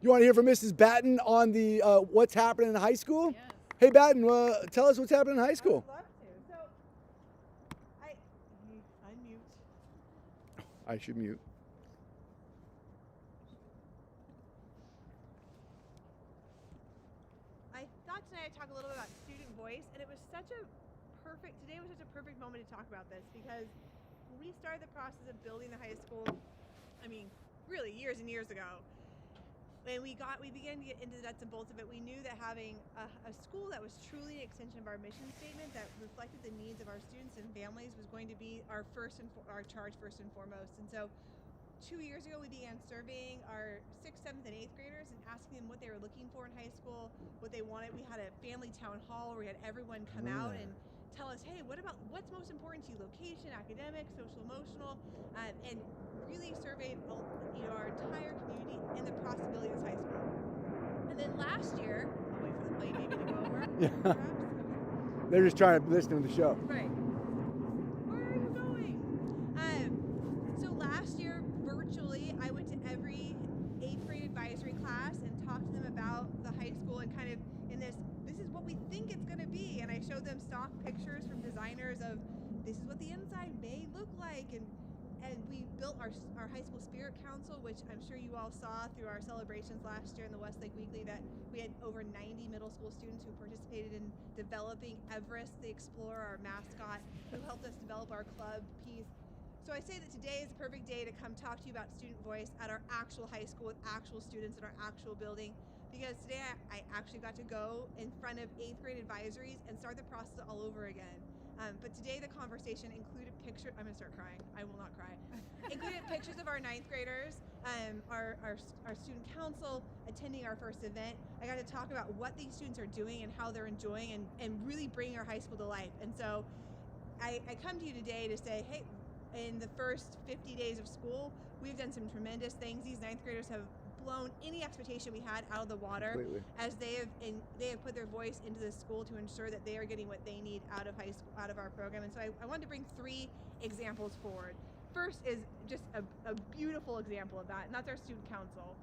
You want to hear from Mrs. Batten on the what's happening in high school? Yes. Hey, Batten, tell us what's happening in high school. I would love to. So, unmute. I should mute. I thought tonight I'd talk a little bit about student voice, and it was today was such a perfect moment to talk about this, because when we started the process of building the high school, I mean, really years and years ago, when we began to get into the nuts and bolts of it, we knew that having a school that was truly an extension of our mission statement, that reflected the needs of our students and families, was going to be our charge first and foremost. And so 2 years ago, we began surveying our 6th, 7th, and 8th graders and asking them what they were looking for in high school, what they wanted. We had a family town hall where we had everyone come out and tell us, hey, what's most important to you? Location, academics, social, emotional, and really surveyed our entire community and the possibility of this high school. And then last year, I'll wait for the plane maybe to go over. Yeah. Perhaps. They're just trying to listen to the show. Right. Where are you going? So last year, virtually, I went to every 8th grade advisory class and talked to them about the high school and kind of in this is what we think it's going to be. And I showed them stock pictures from designers of this is what the inside may look like. And we built our high school spirit council, which I'm sure you all saw through our celebrations last year in the Westlake Weekly, that we had over 90 middle school students who participated in developing Everest the Explorer, our mascot, who helped us develop our club piece. So I say that today is the perfect day to come talk to you about student voice at our actual high school with actual students in our actual building, because today I actually got to go in front of 8th grade advisories and start the process all over again. But today the conversation included pictures. I'm gonna start crying. I will not cry. Included pictures of our 9th graders, our student council attending our first event. I got to talk about what these students are doing and how they're enjoying and really bringing our high school to life. And so I come to you today to say, hey, in the first 50 days of school, we've done some tremendous things. These 9th graders have blown any expectation we had out of the water. Completely. As they have put their voice into the school to ensure that they are getting what they need out of high school, out of our program. And so I wanted to bring 3 examples forward. First is just a beautiful example of that, and that's our student council.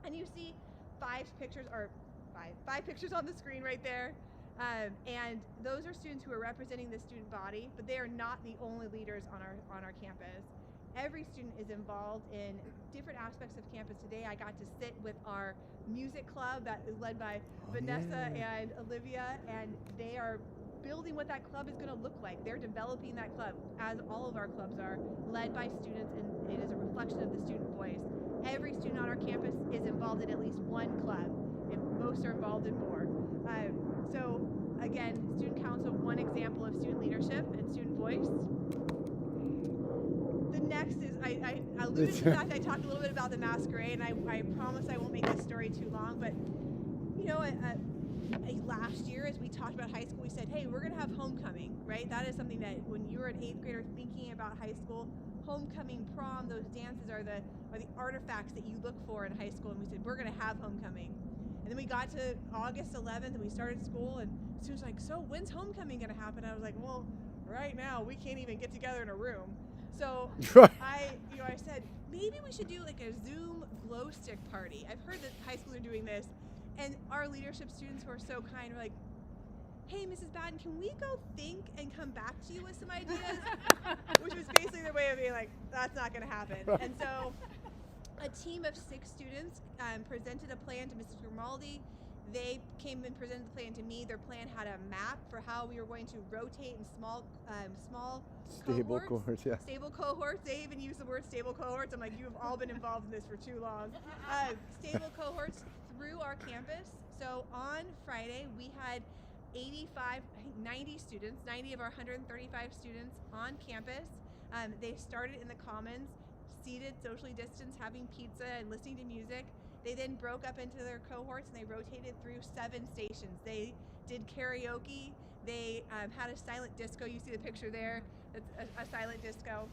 And you see 5 pictures on the screen right there. And those are students who are representing the student body, but they are not the only leaders on our campus. Every student is involved in different aspects of campus. Today I got to sit with our music club that is led by Vanessa and Olivia, and they are building what that club is going to look like. They're developing that club, as all of our clubs are, led by students, and it is a reflection of the student voice. Every student on our campus is involved in at least one club, and most are involved in more. So again, student council, one example of student leadership and student voice. The next is, I alluded to the fact I talked a little bit about the masquerade, and I promise I won't make this story too long, but you know, last year as we talked about high school, we said, hey, we're going to have homecoming, right? That is something that when you're an 8th grader thinking about high school, homecoming, prom, those dances are the artifacts that you look for in high school. And we said, we're going to have homecoming. And then we got to August 11th and we started school, and students were like, so when's homecoming going to happen? I was like, well, right now we can't even get together in a room. So I said, maybe we should do like a Zoom glow stick party. I've heard that high schools are doing this. And our leadership students who are so kind were like, hey, Mrs. Batten, can we go think and come back to you with some ideas? Which was basically their way of being like, that's not going to happen. And so a team of 6 students presented a plan to Mrs. Grimaldi. They came and presented the plan to me. Their plan had a map for how we were going to rotate in small stable cohorts. Yeah. Stable cohorts. They even use the word stable cohorts. I'm like, you have all been involved in this for too long. Stable cohorts through our campus. So on Friday, we had 90 students, 90 of our 135 students on campus. They started in the commons, seated, socially distanced, having pizza and listening to music. They then broke up into their cohorts and they rotated through 7 stations. They did karaoke. They had a silent disco. You see the picture there. That's a silent disco.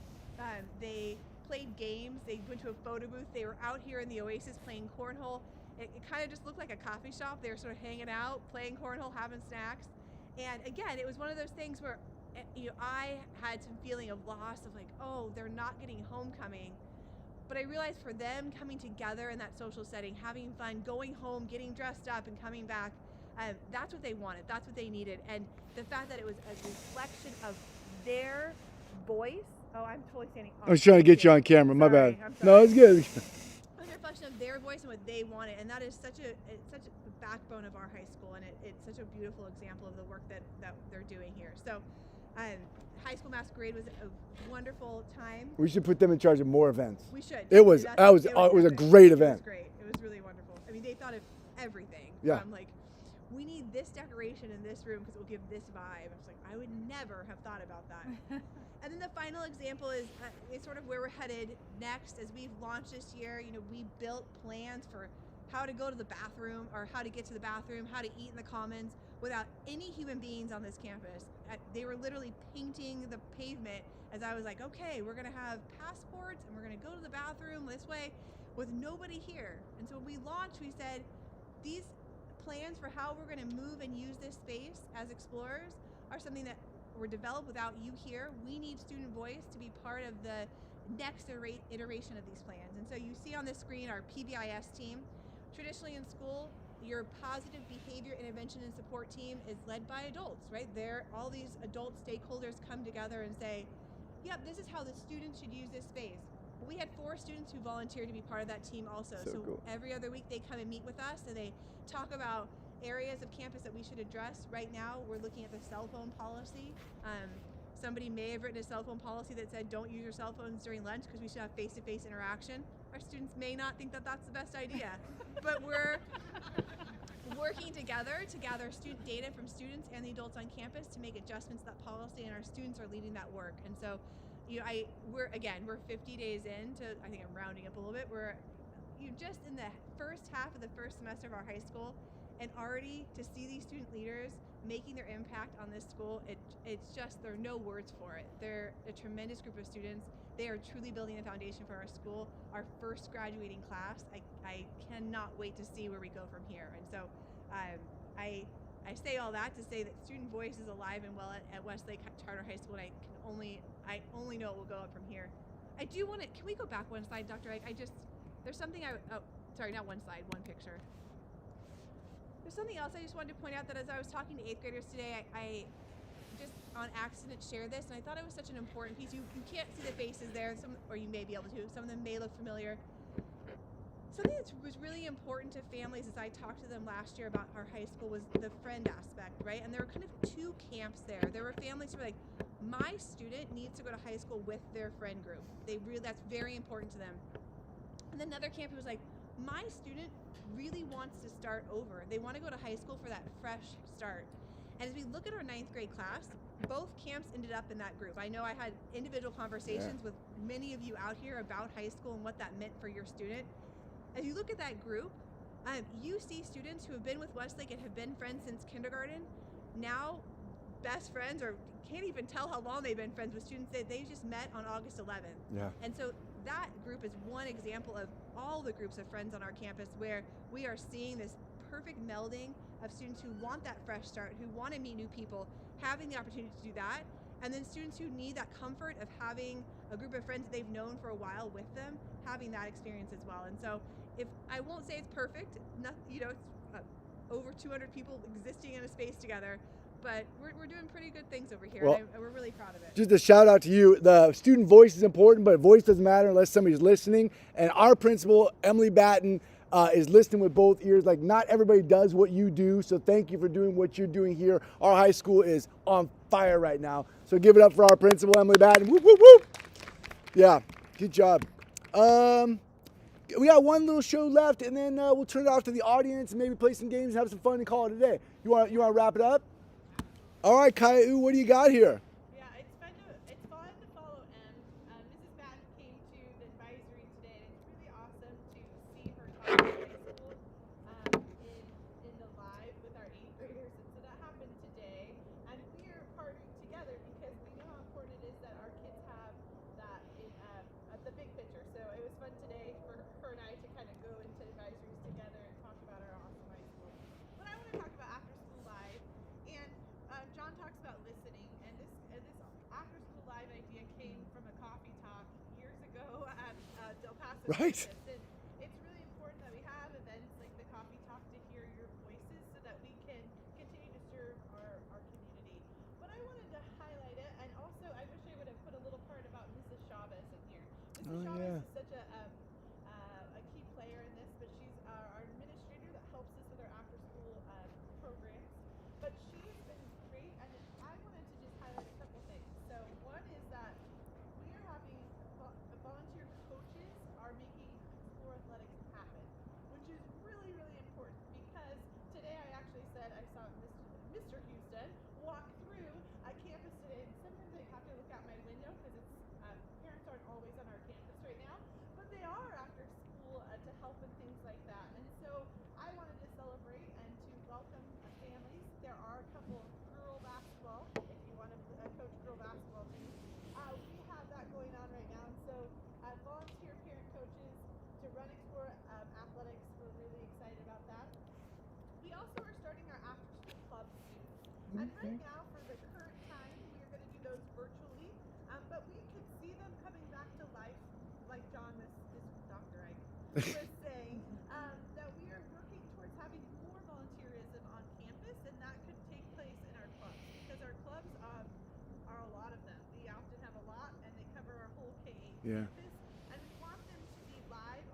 They played games. They went to a photo booth. They were out here in the Oasis playing cornhole. It kind of just looked like a coffee shop. They were sort of hanging out, playing cornhole, having snacks. And again, it was one of those things where I had some feeling of loss of like, oh, they're not getting homecoming. But I realized for them coming together in that social setting, having fun, going home, getting dressed up and coming back, that's what they wanted. That's what they needed. And the fact that it was a reflection of their voice. Oh, I'm totally standing off. I was trying to get you on camera. My bad. I'm sorry. No, it's good. A reflection of their voice and what they wanted, and that is such a backbone of our high school, and it's such a beautiful example of the work that they're doing here. So, High School Masquerade was a wonderful time. We should put them in charge of more events. We should. It was a great event. It was great. It was really wonderful. I mean, they thought of everything. Yeah. From like, we need this decoration in this room because it will give this vibe. I was like, I would never have thought about that. And then the final example is sort of where we're headed next. As we've launched this year, we built plans for how to go to the bathroom or how to get to the bathroom, how to eat in the commons without any human beings on this campus. They were literally painting the pavement as I was like, okay, we're going to have passports and we're going to go to the bathroom this way with nobody here. And so when we launched, we said, these plans for how we're going to move and use this space as explorers are something that were developed without you here. We need student voice to be part of the next iteration of these plans. And so you see on this screen our PBIS team. Traditionally in school, your positive behavior intervention and support team is led by adults, right? All these adult stakeholders come together and say, yep, this is how the students should use this space. But we had 4 students who volunteered to be part of that team also. So cool. Every other week they come and meet with us and they talk about areas of campus that we should address. Right now, we're looking at the cell phone policy. Somebody may have written a cell phone policy that said don't use your cell phones during lunch because we should have face-to-face interaction. Our students may not think that that's the best idea, but we're working together to gather student data from students and the adults on campus to make adjustments to that policy, and our students are leading that work. And so, we're 50 days into, I think I'm rounding up a little bit, we're just in the first half of the first semester of our high school, and already to see these student leaders making their impact on this school, it's just, there are no words for it. They're a tremendous group of students. They are truly building a foundation for our school. Our first graduating class, I cannot wait to see where we go from here. And so I say all that to say that student voice is alive and well at Westlake Charter High School, and I only know it will go up from here. I do want to, can we go back one slide, Dr. Ike? There's something sorry, not one slide, one picture. There's something else I just wanted to point out, that as I was talking to 8th graders today, I just on accident shared this, and I thought it was such an important piece. You can't see the faces there, or you may be able to. Some of them may look familiar. Something that was really important to families as I talked to them last year about our high school was the friend aspect, right? And there were kind of 2 camps there. There were families who were like, my student needs to go to high school with their friend group. That's very important to them. And then another camp who was like, my student really wants to start over. They want to go to high school for that fresh start. And as we look at our 9th grade class, both camps ended up in that group. I know I had individual conversations with many of you out here about high school and what that meant for your student. As you look at that group, you see students who have been with Westlake and have been friends since kindergarten, now best friends, or can't even tell how long they've been friends with students that they just met on August 11th. Yeah. And so that group is one example of all the groups of friends on our campus where we are seeing this perfect melding of students who want that fresh start, who want to meet new people, having the opportunity to do that, and then students who need that comfort of having a group of friends that they've known for a while with them, having that experience as well. And so, if I won't say it's perfect, not, you know, it's over 200 people existing in a space together, but we're doing pretty good things over here, Well, and we're really proud of it. Just a shout out to you. The student voice is important, but voice doesn't matter unless somebody's listening. And our principal, Emily Batten, is listening with both ears. Like, not everybody does what you do, so thank you for doing what you're doing here. Our high school is on fire right now, so give it up for our principal, Emily Batten. Whoop, whoop, whoop. Yeah, good job. We got one little show left, and then we'll turn it off to the audience and maybe play some games and have some fun and call it a day. You want to wrap it up? All right, Caillou, what do you got here? Yeah, it's fun to follow Em. Mrs. Batten came to the advisory today, and it's really awesome to see her talk to high school in the live with our 8th graders. And so that happened today, and we are partnering together because we know how important it is that our kids have that in the big picture. So it was fun today for her and I to kind of go into advisories together and talk about our awesome high school. But I want to talk about after school live, and John talks about listening, and this after school live idea came from a coffee talk years ago at Del Paso. Right. Campus. And it's really important that we have events like the coffee talk to hear your voices so that we can continue to serve our community. But I wanted to highlight it, and also I wish I would have put a little part about Mrs. Chavez in here. Mrs. Chavez is such a key player in this, but she's our administrator that helps us with our after school programs. But she has been great, and I wanted to just highlight a couple things. So one is that we are having volunteer coaches are making school athletics happen, which is really, really important because today I actually said I saw Mr. Houston walk through a campus today, and sometimes I have to look out my window because it's parents aren't always on our campus right now, but they are after school to help with things like that. And so I wanted to celebrate and to welcome families. There are a couple of girl basketball, if you want to coach girl basketball teams. We have that going on right now, and so volunteer parent coaches to run Explore Athletics. We're really excited about that. We also are starting our after school club soon. And right now, for the current time, we are going to do those virtually, but we could see them coming back to life, like John, this Dr. Ike, was saying, that we are working towards having more volunteerism on campus, and that could take place in our clubs, because our clubs are a lot of them. We often have a lot, and they cover our whole K-8 campus, and we want them to be live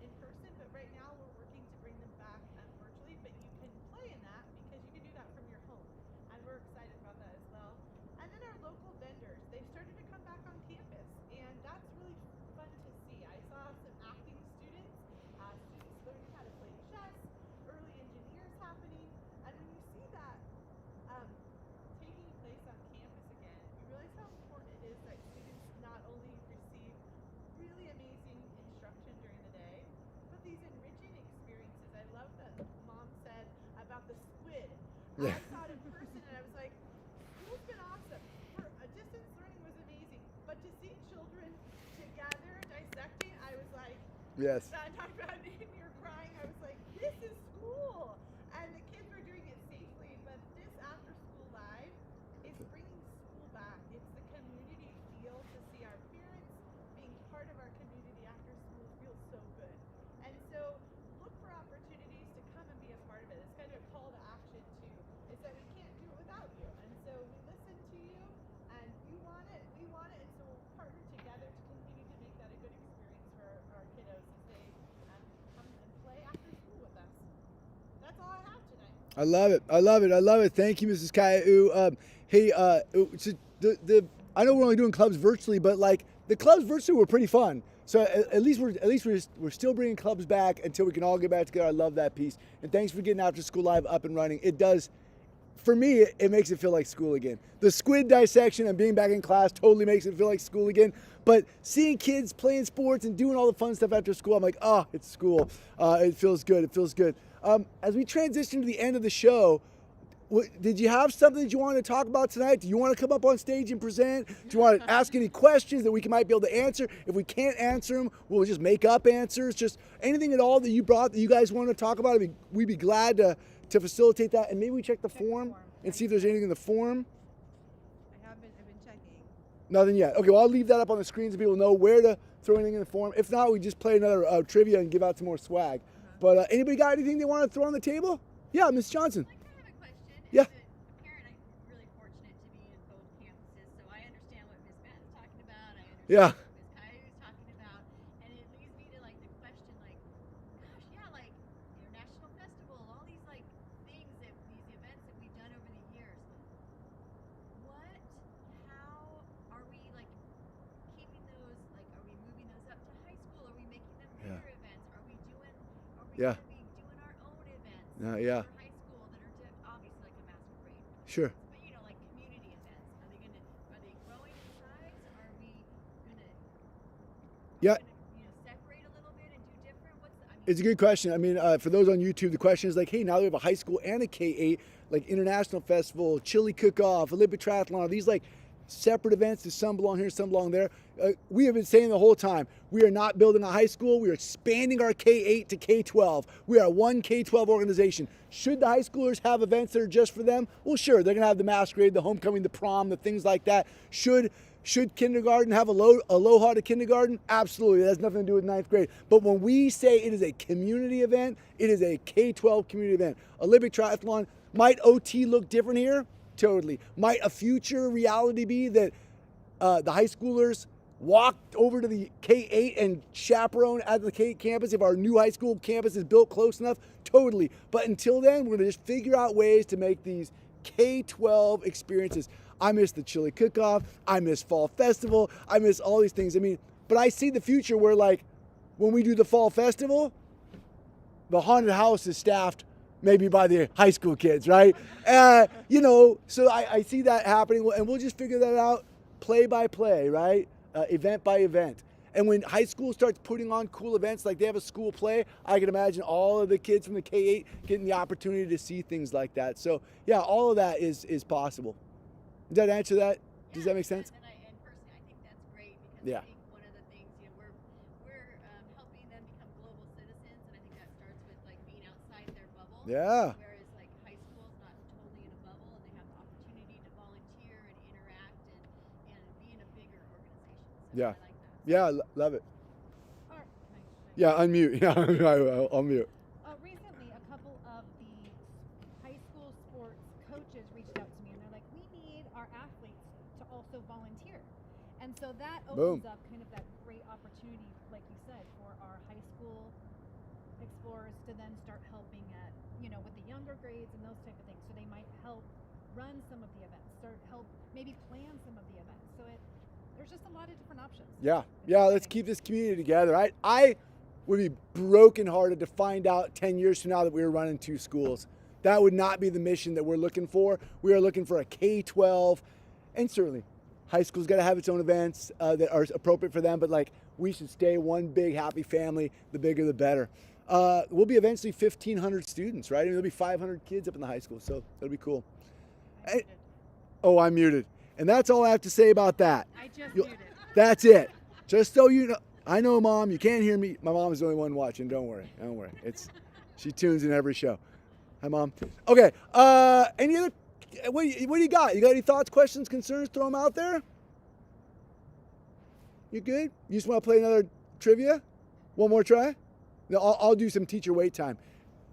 in person, but right now we're working to bring them back virtually, but you can play in that because you can do that from your home, and we're excited about that as well. And then our local vendors, they've started to come back on campus, and that's really fun to see. I saw some acting students learning how to play chess, early engineers happening, and when you see that taking place on campus again, you realize how important it is that students not only receive really amazing instruction during the day, but these enriching experiences. I love that Mom said about the squid. Yeah. I saw it in person, and I was like, school's been awesome. Distance learning was amazing, but to see children together dissecting, I was like, Yes. I talked about it, and you're crying. I was like, this is school, and the kids were doing it safely. But this after school live is bringing school back. It's the community feel to see our parents being part of our community after school feels so good. And so look for opportunities to come and be a part of it. It's kind of a call to action too. Is that we can't do it without you, and so we listen to you, and you want it, we want it, and so we'll partner together to continue to make that a good experience for our kiddos as they come and play after school with us. That's all I have tonight. I love it. I love it. I love it. Thank you, Mrs. Caillou. Hey, so I know we're only doing clubs virtually, but like the clubs virtually were pretty fun. So at least we're still bringing clubs back until we can all get back together. I love that piece. And thanks for getting After School Live up and running. It does for me, it makes it feel like school again. The squid dissection and being back in class totally makes it feel like school again. But seeing kids playing sports and doing all the fun stuff after school, I'm like, oh, it's school. It feels good. It feels good. As we transition to the end of the show, did you have something that you wanted to talk about tonight? Do you want to come up on stage and present? Do you want to ask any questions that we might be able to answer? If we can't answer them, we'll just make up answers. Just anything at all that you brought that you guys want to talk about, we'd be glad to facilitate that. And maybe we check the form and see if there's anything in the form. I've been checking. Nothing yet. Okay, well, I'll leave that up on the screen so people know where to throw anything in the form. If not, we just play another trivia and give out some more swag. But anybody got anything they want to throw on the table? Yeah, Miss Johnson. Yeah. As a parent, I'm really fortunate to be in both campuses, so I understand what Ms. Patton's talking about. I understand Yeah. what Ms. Caillou's talking about, and it leads me to like the question, like, gosh, yeah, like International Festival, all these like things that these events that we've done over the years. How are we like keeping those? Like, are we moving those up to high school? Are we making them bigger events? Are we doing? Are we Yeah. gonna be doing our own events? Yeah. For high school that are obviously like a masquerade. Sure. But like community events, are they growing in size? Are we gonna Yeah. separate a little bit and do different? It's a good question. I mean, for those on YouTube, the question is like, hey, now that we have a high school and a K-8, like International Festival, Chili Cook-Off, Olympic Triathlon, are these like separate events? Do some belong here, some belong there? We have been saying the whole time, we are not building a high school. We are expanding our K-8 to K-12. We are one K-12 organization. Should the high schoolers have events that are just for them? Well, sure, they're going to have the masquerade, the homecoming, the prom, the things like that. Should kindergarten have aloha to kindergarten? Absolutely. That has nothing to do with ninth grade. But when we say it is a community event, it is a K-12 community event. Olympic Triathlon, might OT look different here? Totally. Might a future reality be that the high schoolers walked over to the K-8 and chaperone at the K-8 campus if our new high school campus is built close enough? Totally. But until then, we're going to just figure out ways to make these K-12 experiences. I miss the Chili Cook-Off. I miss Fall Festival. I miss all these things. I mean, but I see the future where, like, when we do the Fall Festival, the haunted house is staffed maybe by the high school kids, right? So I see that happening, and we'll just figure that out play by play, right? Event by event. And when high school starts putting on cool events, like they have a school play, I can imagine all of the kids from the K-8 getting the opportunity to see things like that. So yeah, all of that is possible. Does that answer that? Does that make sense? And personally, I think that's great because Yeah. I think one of the things, we're helping them become global citizens, and I think that starts with like being outside their bubble. Yeah. Whereas like high school's not totally in a bubble, and they have the opportunity to volunteer and interact and be in a bigger organization. So Yeah. I like that. Yeah, love it. All right. Yeah, unmute. Yeah, I'll mute. Recently, a couple of the high school sports coaches reached out to me, and they're like, "We need our athletes to also volunteer," and so that opens Boom. up kind of that great opportunity, like you said, for our high school explorers to then start helping at, with the younger grades and those type of things. So they might help run some of the events, or help maybe plan some of the events. So there's just a lot of different options. Yeah, let's keep this community together. I would be brokenhearted to find out 10 years from now that we were running two schools. That would not be the mission that we're looking for. We are looking for a K-12, and certainly high school's got to have its own events that are appropriate for them, but like we should stay one big happy family. The bigger the better. We'll be eventually 1,500 students, right? I mean, there'll be 500 kids up in the high school, so that'll be cool. I'm muted. And that's all I have to say about that. I just muted. That's it. Just so you know, I know, Mom, you can't hear me. My mom is the only one watching. Don't worry. She tunes in every show. Hi, Mom. Okay. Any other? What do you got? You got any thoughts, questions, concerns? Throw them out there. You good? You just want to play another trivia? One more try? No, I'll do some teacher wait time.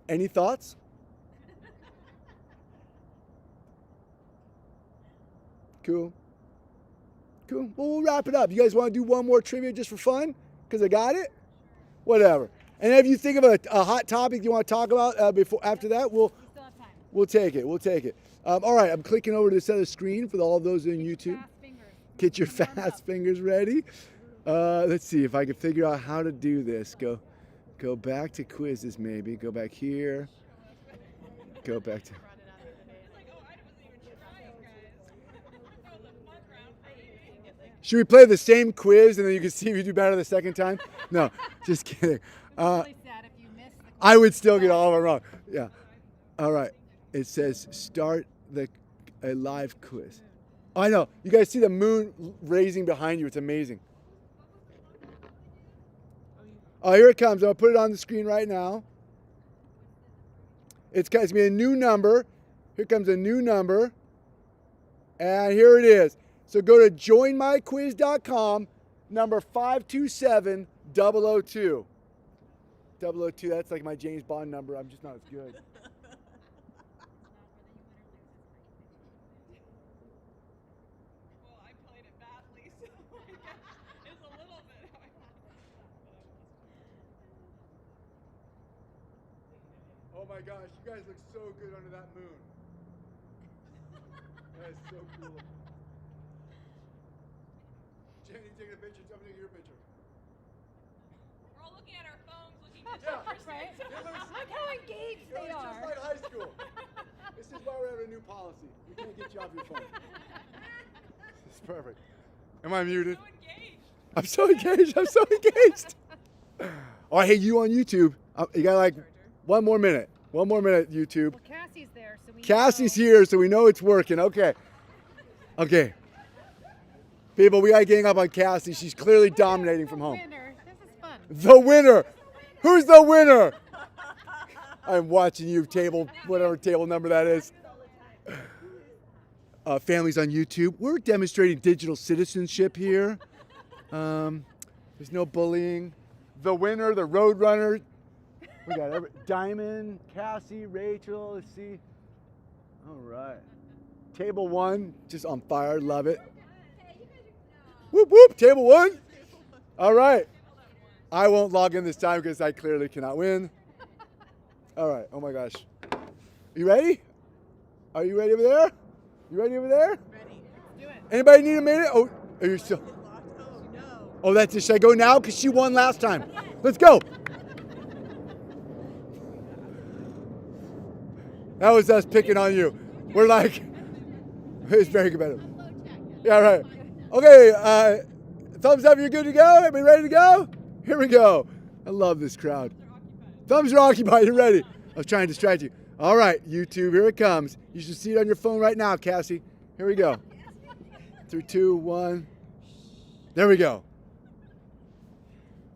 Any thoughts? Cool. Well, we'll wrap it up. You guys want to do one more trivia just for fun? Because I got it? Whatever. And if you think of a hot topic you want to talk about after that, we'll take it. All right, I'm clicking over to this other screen for all of those in YouTube. Get your fast fingers ready. Let's see if I can figure out how to do this. Go back to quizzes maybe. Go back here. Go back to... Should we play the same quiz and then you can see if you do better the second time? No, just kidding. Really sad if you miss the I would still get all of them wrong. Yeah. All right. It says start a live quiz. Oh, I know. You guys see the moon raising behind you. It's amazing. Oh, here it comes. I'll put it on the screen right now. It's going to be a new number. Here comes a new number. And here it is. So go to joinmyquiz.com, number 527002. 002. 002, that's like my James Bond number. I'm just not as good. Well, I played it badly, so it's a little bit. Oh my gosh, you guys look so good under that moon. That is so cool. Jenny, taking a picture. Tell me to take your picture. We're all looking at our phones, looking at Yeah. the Right? It looks, Look how engaged it they looks just are. like high school. This is why we're having a new policy. We can't get you off your phone. It's perfect. Am I muted? so engaged. I'm so engaged. I'm so engaged. Oh, I hate you on YouTube. You got like 1 more minute. 1 more minute, YouTube. Well, Cassie's there, so we Cassie's know. here, so we know it's working. Okay. Okay. People, we got to gang up on Cassie. She's clearly dominating from home. Winner. This is fun. The winner. Who's the winner? I'm watching you, table, whatever table number that is. Families on YouTube. We're demonstrating digital citizenship here. There's no bullying. The winner, the road runner. We got Diamond, Cassie, Rachel. Let's see. All right. Table 1, just on fire. Love it. Whoop, whoop. Table 1. All right. I won't log in this time because I clearly cannot win. All right. Oh my gosh. You ready? Are you ready over there? You ready over there? Ready. Do it. Anybody need a minute? Oh, are you still? Oh no. Oh, that's it. Should I go now? Because she won last time. Let's go. That was us picking on you. We're like, it's very competitive. Yeah, right. Okay, thumbs up, you're good to go? Everybody ready to go? Here we go. I love this crowd. Thumbs are occupied, you're ready. I was trying to distract you. All right, YouTube, here it comes. You should see it on your phone right now, Cassie. Here we go. 3, 2, 1. There we go.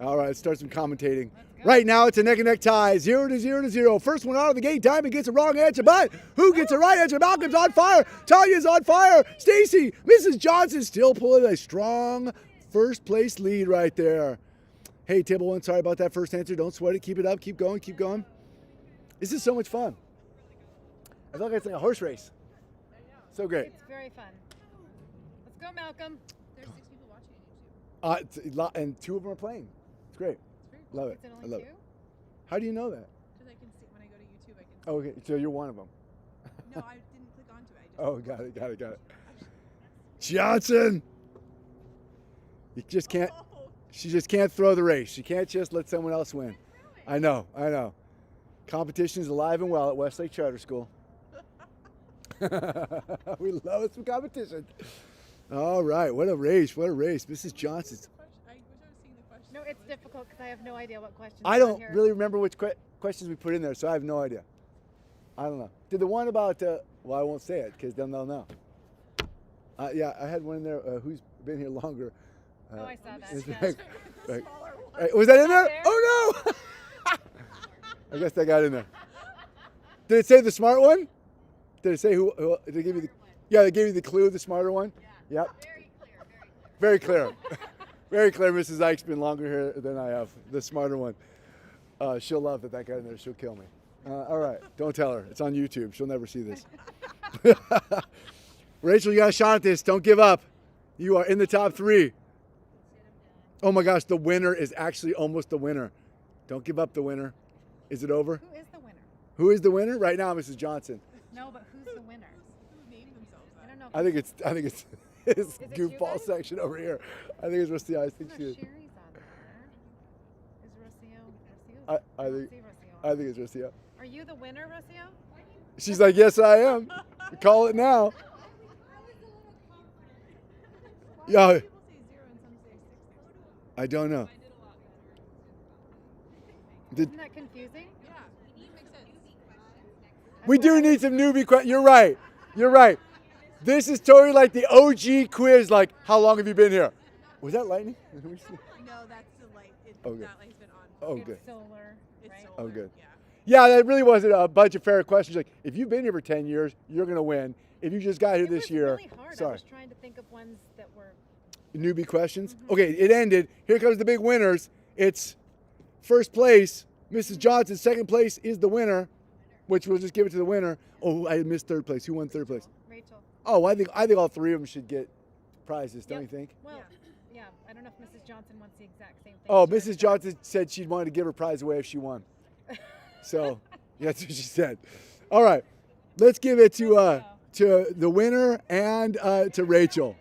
All right, let's start some commentating. Right now, it's a neck and neck tie, 0 to 0 to 0. First one out of the gate, Diamond gets a wrong answer, but who gets the right answer? Malcolm's on fire. Tanya's on fire. Stacy, Mrs. Johnson still pulling a strong first place lead right there. Hey, table 1, sorry about that first answer. Don't sweat it. Keep it up. Keep going. Keep going. This is so much fun. I feel like it's like a horse race. So great. It's very fun. Let's go, Malcolm. There's 6 people watching on YouTube. It's a lot, and 2 of them are playing. It's great. It's very cool. Love it. Is it I only love 2? it. How do you know that? Because I can see when I go to YouTube, I can see. Oh, okay, so you're one of them. No, I didn't click onto it. I just. Oh, got it, got it, got it. Johnson! You just can't, she just can't throw the race. She can't just let someone else win. I know, I know. Competition is alive and well at Westlake Charter School. We love some competition. All right, what a race, what a race. Mrs. Johnson's. I wish I was seeing the question. No, it's difficult because I have no idea what questions I are on don't here. really remember which questions we put in there, so I have no idea. I don't know. Did the one about, well, I won't say it because then they'll know. Yeah, I had one in there, who's been here longer. Oh, I saw that. It's Yeah. like- was that in there? there? Oh no! I guess that got in there. Did it say the smart one? Did it say who did they give you the? Yeah, they gave you the clue, the smarter one. Yeah. Yep. Very clear. Very clear. Very clear. Mrs. Ike's been longer here than I have. The smarter one. She'll love that got in there. She'll kill me. All right. Don't tell her. It's on YouTube. She'll never see this. Rachel, you got a shot at this. Don't give up. You are in the top 3. Oh my gosh, the winner is actually almost the winner. Don't give up the winner. Is it over? Who is the winner? Who is the winner? Right now, Mrs. Johnson. No, but who's the winner? Who named themselves I that? don't know. I think it's his it you goofball guys? section over here. I think it's Rusty. I think No, she is. Sherry's on there. Is Rocio? I think I think it's Rusty. Are you the winner, Rocio? She's like, yes, I am. Call it now. Yeah. People say I don't know. I did a lot better. Did, Isn't that confusing? Yeah, it makes sense. we do need some newbie questions. You're right. You're right. This is totally like the OG quiz. Like, how long have you been here? Was that lightning? No, that's the light. Okay. That light's been on. Oh, It's good. solar, It's right? solar. Oh, good. Yeah. Yeah, that really wasn't a bunch of fair questions. Like, if you've been here for 10 years, you're going to win. If you just got here It this was year, really hard. I sorry. was trying to think of ones that were. Newbie questions. Okay, it ended. Here comes the big winners. It's first place, Mrs. Johnson. Second place is the winner, which we'll just give it to the winner. Oh, I missed third place. Who won third place? Rachel. Oh, I think all three of them should get prizes, don't Yep. you think? Well, yeah. I don't know if Mrs. Johnson wants the exact same thing. Oh, She already Mrs. Johnson said she'd wanted to give her prize away if she won. So, that's what she said. All right, let's give it to the winner and to Rachel.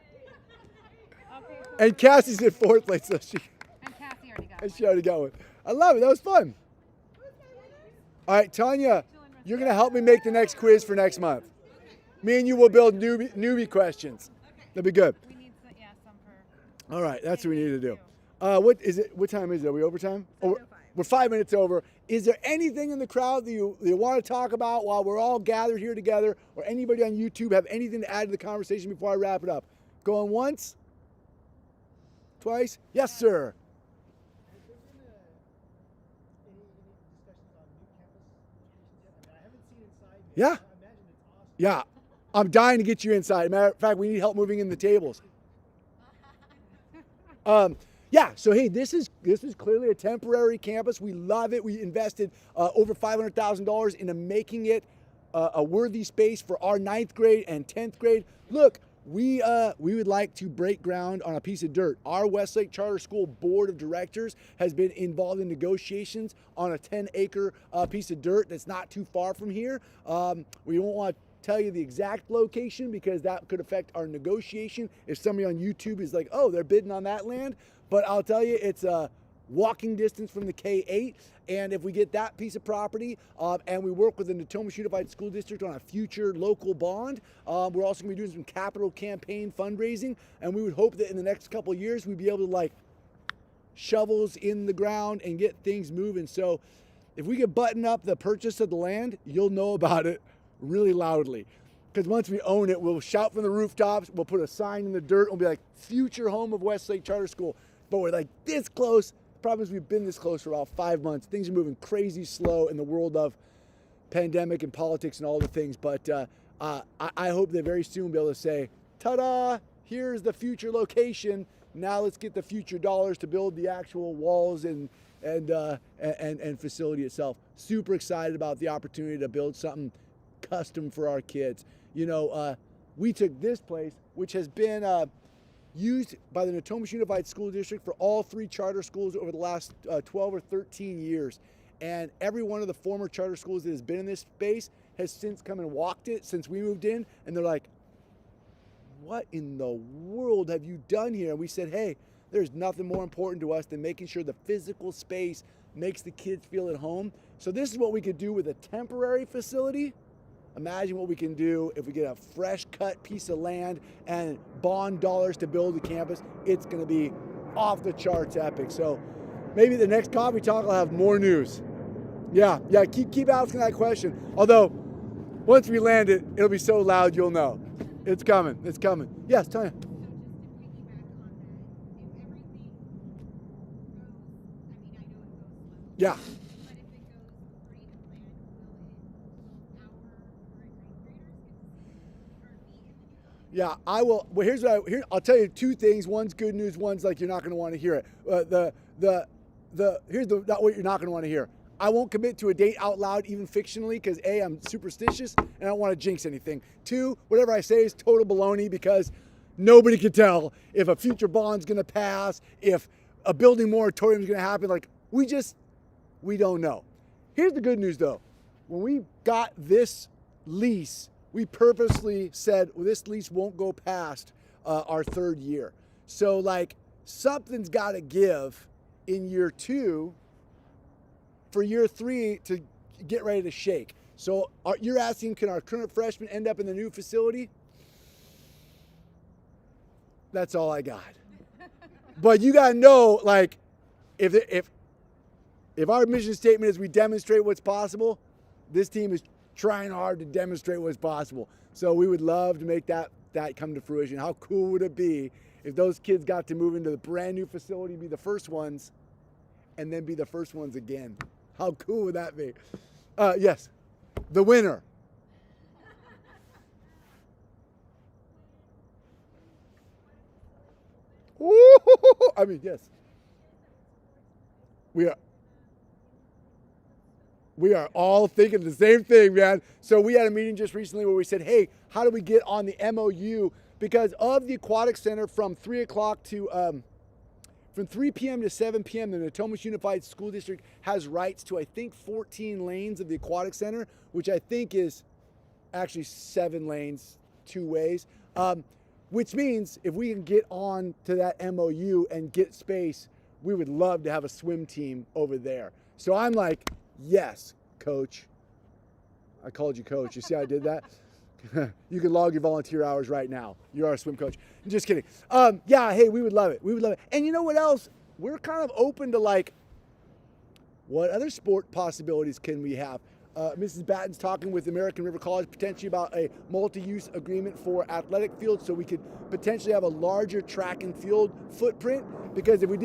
Okay, so And Cassie's in fourth place, so she and Cassie already got and one. she already got one. I love it. That was fun. All right, Tanya, you're going to help me make the next quiz for next month. Me and you will build newbie questions. That'd be good. We need some, some for. All right, that's what we need to do. What is it? What time is it? Are we overtime? Oh, we're 5 minutes over. Is there anything in the crowd that you want to talk about while we're all gathered here together, or anybody on YouTube have anything to add to the conversation before I wrap it up? Going once? Twice? Yes, sir. Yeah. Yeah. I'm dying to get you inside. Matter of fact, we need help moving in the tables. Yeah, so hey, this is clearly a temporary campus. We love it. We invested over $500,000 into making it a worthy space for our 9th grade and 10th grade. Look, we would like to break ground on a piece of dirt. Our Westlake Charter School Board of Directors has been involved in negotiations on a 10-acre piece of dirt that's not too far from here. We won't want to tell you the exact location because that could affect our negotiation if somebody on YouTube is like, oh, they're bidding on that land. But I'll tell you, it's a walking distance from the K-8. And if we get that piece of property and we work with the Natomas Unified School District on a future local bond, we're also going to be doing some capital campaign fundraising. And we would hope that in the next couple of years, we'd be able to like shovels in the ground and get things moving. So if we could button up the purchase of the land, you'll know about it really loudly. Because once we own it, we'll shout from the rooftops, we'll put a sign in the dirt, and we'll be like, future home of Westlake Charter School. But we're like this close. The problem is we've been this close for about 5 months. Things are moving crazy slow in the world of pandemic and politics and all the things. But I hope that very soon we'll be able to say, ta-da, here's the future location. Now let's get the future dollars to build the actual walls and facility itself. Super excited about the opportunity to build something custom for our kids. You know, we took this place, which has been used by the Natomas Unified School District for all 3 charter schools over the last 12 or 13 years. And every one of the former charter schools that has been in this space has since come and walked it since we moved in. And they're like, what in the world have you done here? And we said, hey, there's nothing more important to us than making sure the physical space makes the kids feel at home. So this is what we could do with a temporary facility. Imagine what we can do if we get a fresh cut piece of land and bond dollars to build the campus. It's going to be off the charts epic. So maybe the next coffee talk will have more news. Yeah, keep asking that question. Although once we land it, it'll be so loud you'll know. It's coming. It's coming. Yes, Tanya. So just to piggyback on that, if everything goes, I mean, I know it goes slow. Yeah. But if it goes according to plan, will our current grade graders get to see or be in the new Yeah, I will. Well, I'll tell you 2 things. One's good news. One's like you're not going to want to hear it. Here's not what you're not going to want to hear. I won't commit to a date out loud, even fictionally, because A, I'm superstitious and I don't want to jinx anything. 2, whatever I say is total baloney because nobody can tell if a future bond's going to pass, if a building moratorium is going to happen. Like we don't know. Here's the good news though. When we got this lease, we purposely said, well, this lease won't go past our 3rd year. So like something's got to give in year 2 for year 3 to get ready to shake. So you're asking, can our current freshmen end up in the new facility? That's all I got. But you got to know, like, if our mission statement is we demonstrate what's possible, this team is trying hard to demonstrate what's possible. So we would love to make that come to fruition. How cool would it be if those kids got to move into the brand new facility, be the first ones, and then be the first ones again? How cool would that be? Yes, the winner. Ooh, I mean, yes. We are all thinking the same thing, man. So we had a meeting just recently where we said, hey, how do we get on the MOU? Because of the aquatic center from 3 o'clock to, from 3 p.m. to 7 p.m., the Natomas Unified School District has rights to, I think, 14 lanes of the aquatic center, which I think is actually 7 lanes, 2 ways. Which means if we can get on to that MOU and get space, we would love to have a swim team over there. So I'm like, yes, coach. I called you coach. You see how I did that? You can log your volunteer hours right now. You're our swim coach. Just kidding. Yeah, hey, we would love it. We would love it. And you know what else? We're kind of open to, like, what other sport possibilities can we have? Mrs. Batten's talking with American River College potentially about a multi-use agreement for athletic fields, so we could potentially have a larger track and field footprint. Because if we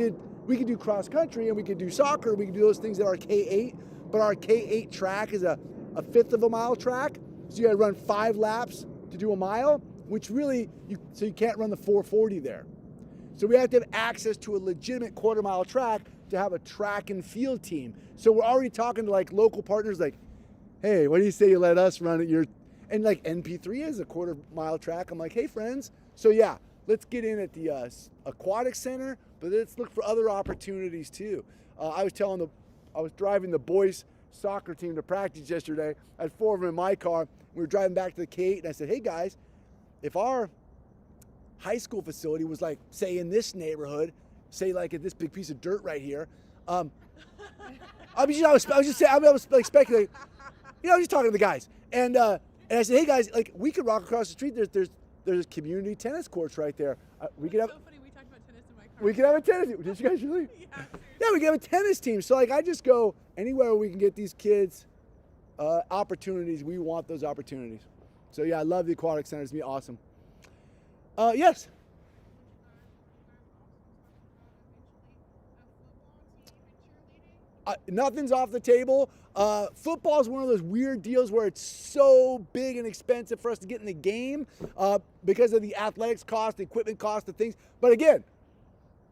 could do cross country and we could do soccer, we could do those things at our K8, but our K8 track is a fifth of a mile track. So you gotta run 5 laps to do a mile, which really, so you can't run the 440 there. So we have to have access to a legitimate quarter-mile track to have a track and field team. So we're already talking to, like, local partners, like, hey, what do you say you let us run it? And like NP3 is a quarter-mile track. I'm like, hey, friends. So yeah, let's get in at the aquatic center, but let's look for other opportunities too. I was driving the boys soccer team to practice yesterday. I had 4 of them in my car. We were driving back to the K8, and I said, hey guys, if our high school facility was, like, say in this neighborhood, say like at this big piece of dirt right here, I was like speculating. You know, just talking to the guys, and I said, "Hey guys, like, we could walk across the street. There's community tennis courts right there. We could have." So funny, we talked about tennis in my car. We could have a tennis team. Did you guys really? Yeah, Yeah, we could have a tennis team. So, like, I just go anywhere we can get these kids opportunities. We want those opportunities. So yeah, I love the aquatic center. It's gonna be awesome. Yes. Nothing's off the table. Football is one of those weird deals where it's so big and expensive for us to get in the game because of the athletics cost, the equipment cost, the things. But again,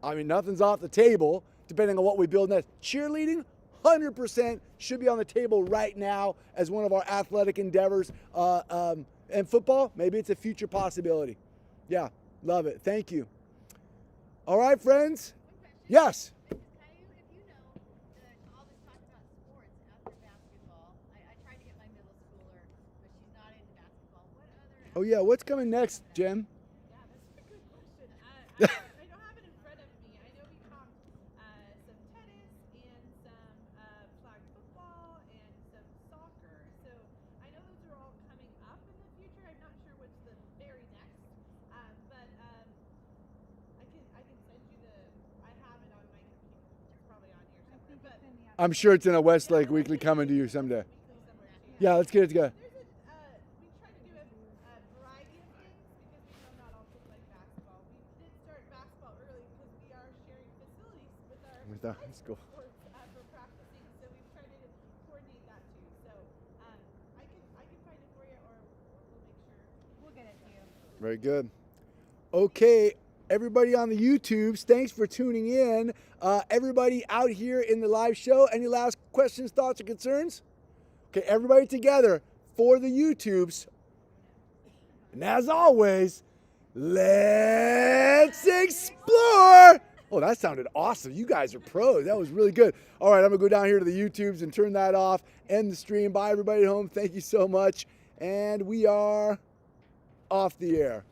I mean, nothing's off the table depending on what we build next. Cheerleading, 100% should be on the table right now as one of our athletic endeavors. And football, maybe it's a future possibility. Yeah, love it. Thank you. All right, friends. Yes. Oh yeah, what's coming next, Jen? Yeah, that's a good question. I don't have it in front of me. I know we talked some tennis and some flag football and some soccer. So I know those are all coming up in the future. I'm not sure what's the very next, but I can send you I have it on my computer. It's probably on here somewhere. But I'm sure it's in a Westlake weekly coming to you someday. Yeah, let's get it together. With the high school. For practicing, so we've tried to coordinate that too. So I can find it for you, or we'll make sure We'll get it to you. Very good. Okay, everybody on the YouTubes, thanks for tuning in. Everybody out here in the live show, any last questions, thoughts, or concerns? Okay, everybody together for the YouTubes. And as always, let's explore. Oh, that sounded awesome. You guys are pros. That was really good. All right, I'm going to go down here to the YouTubes and turn that off. End the stream. Bye, everybody at home. Thank you so much. And we are off the air.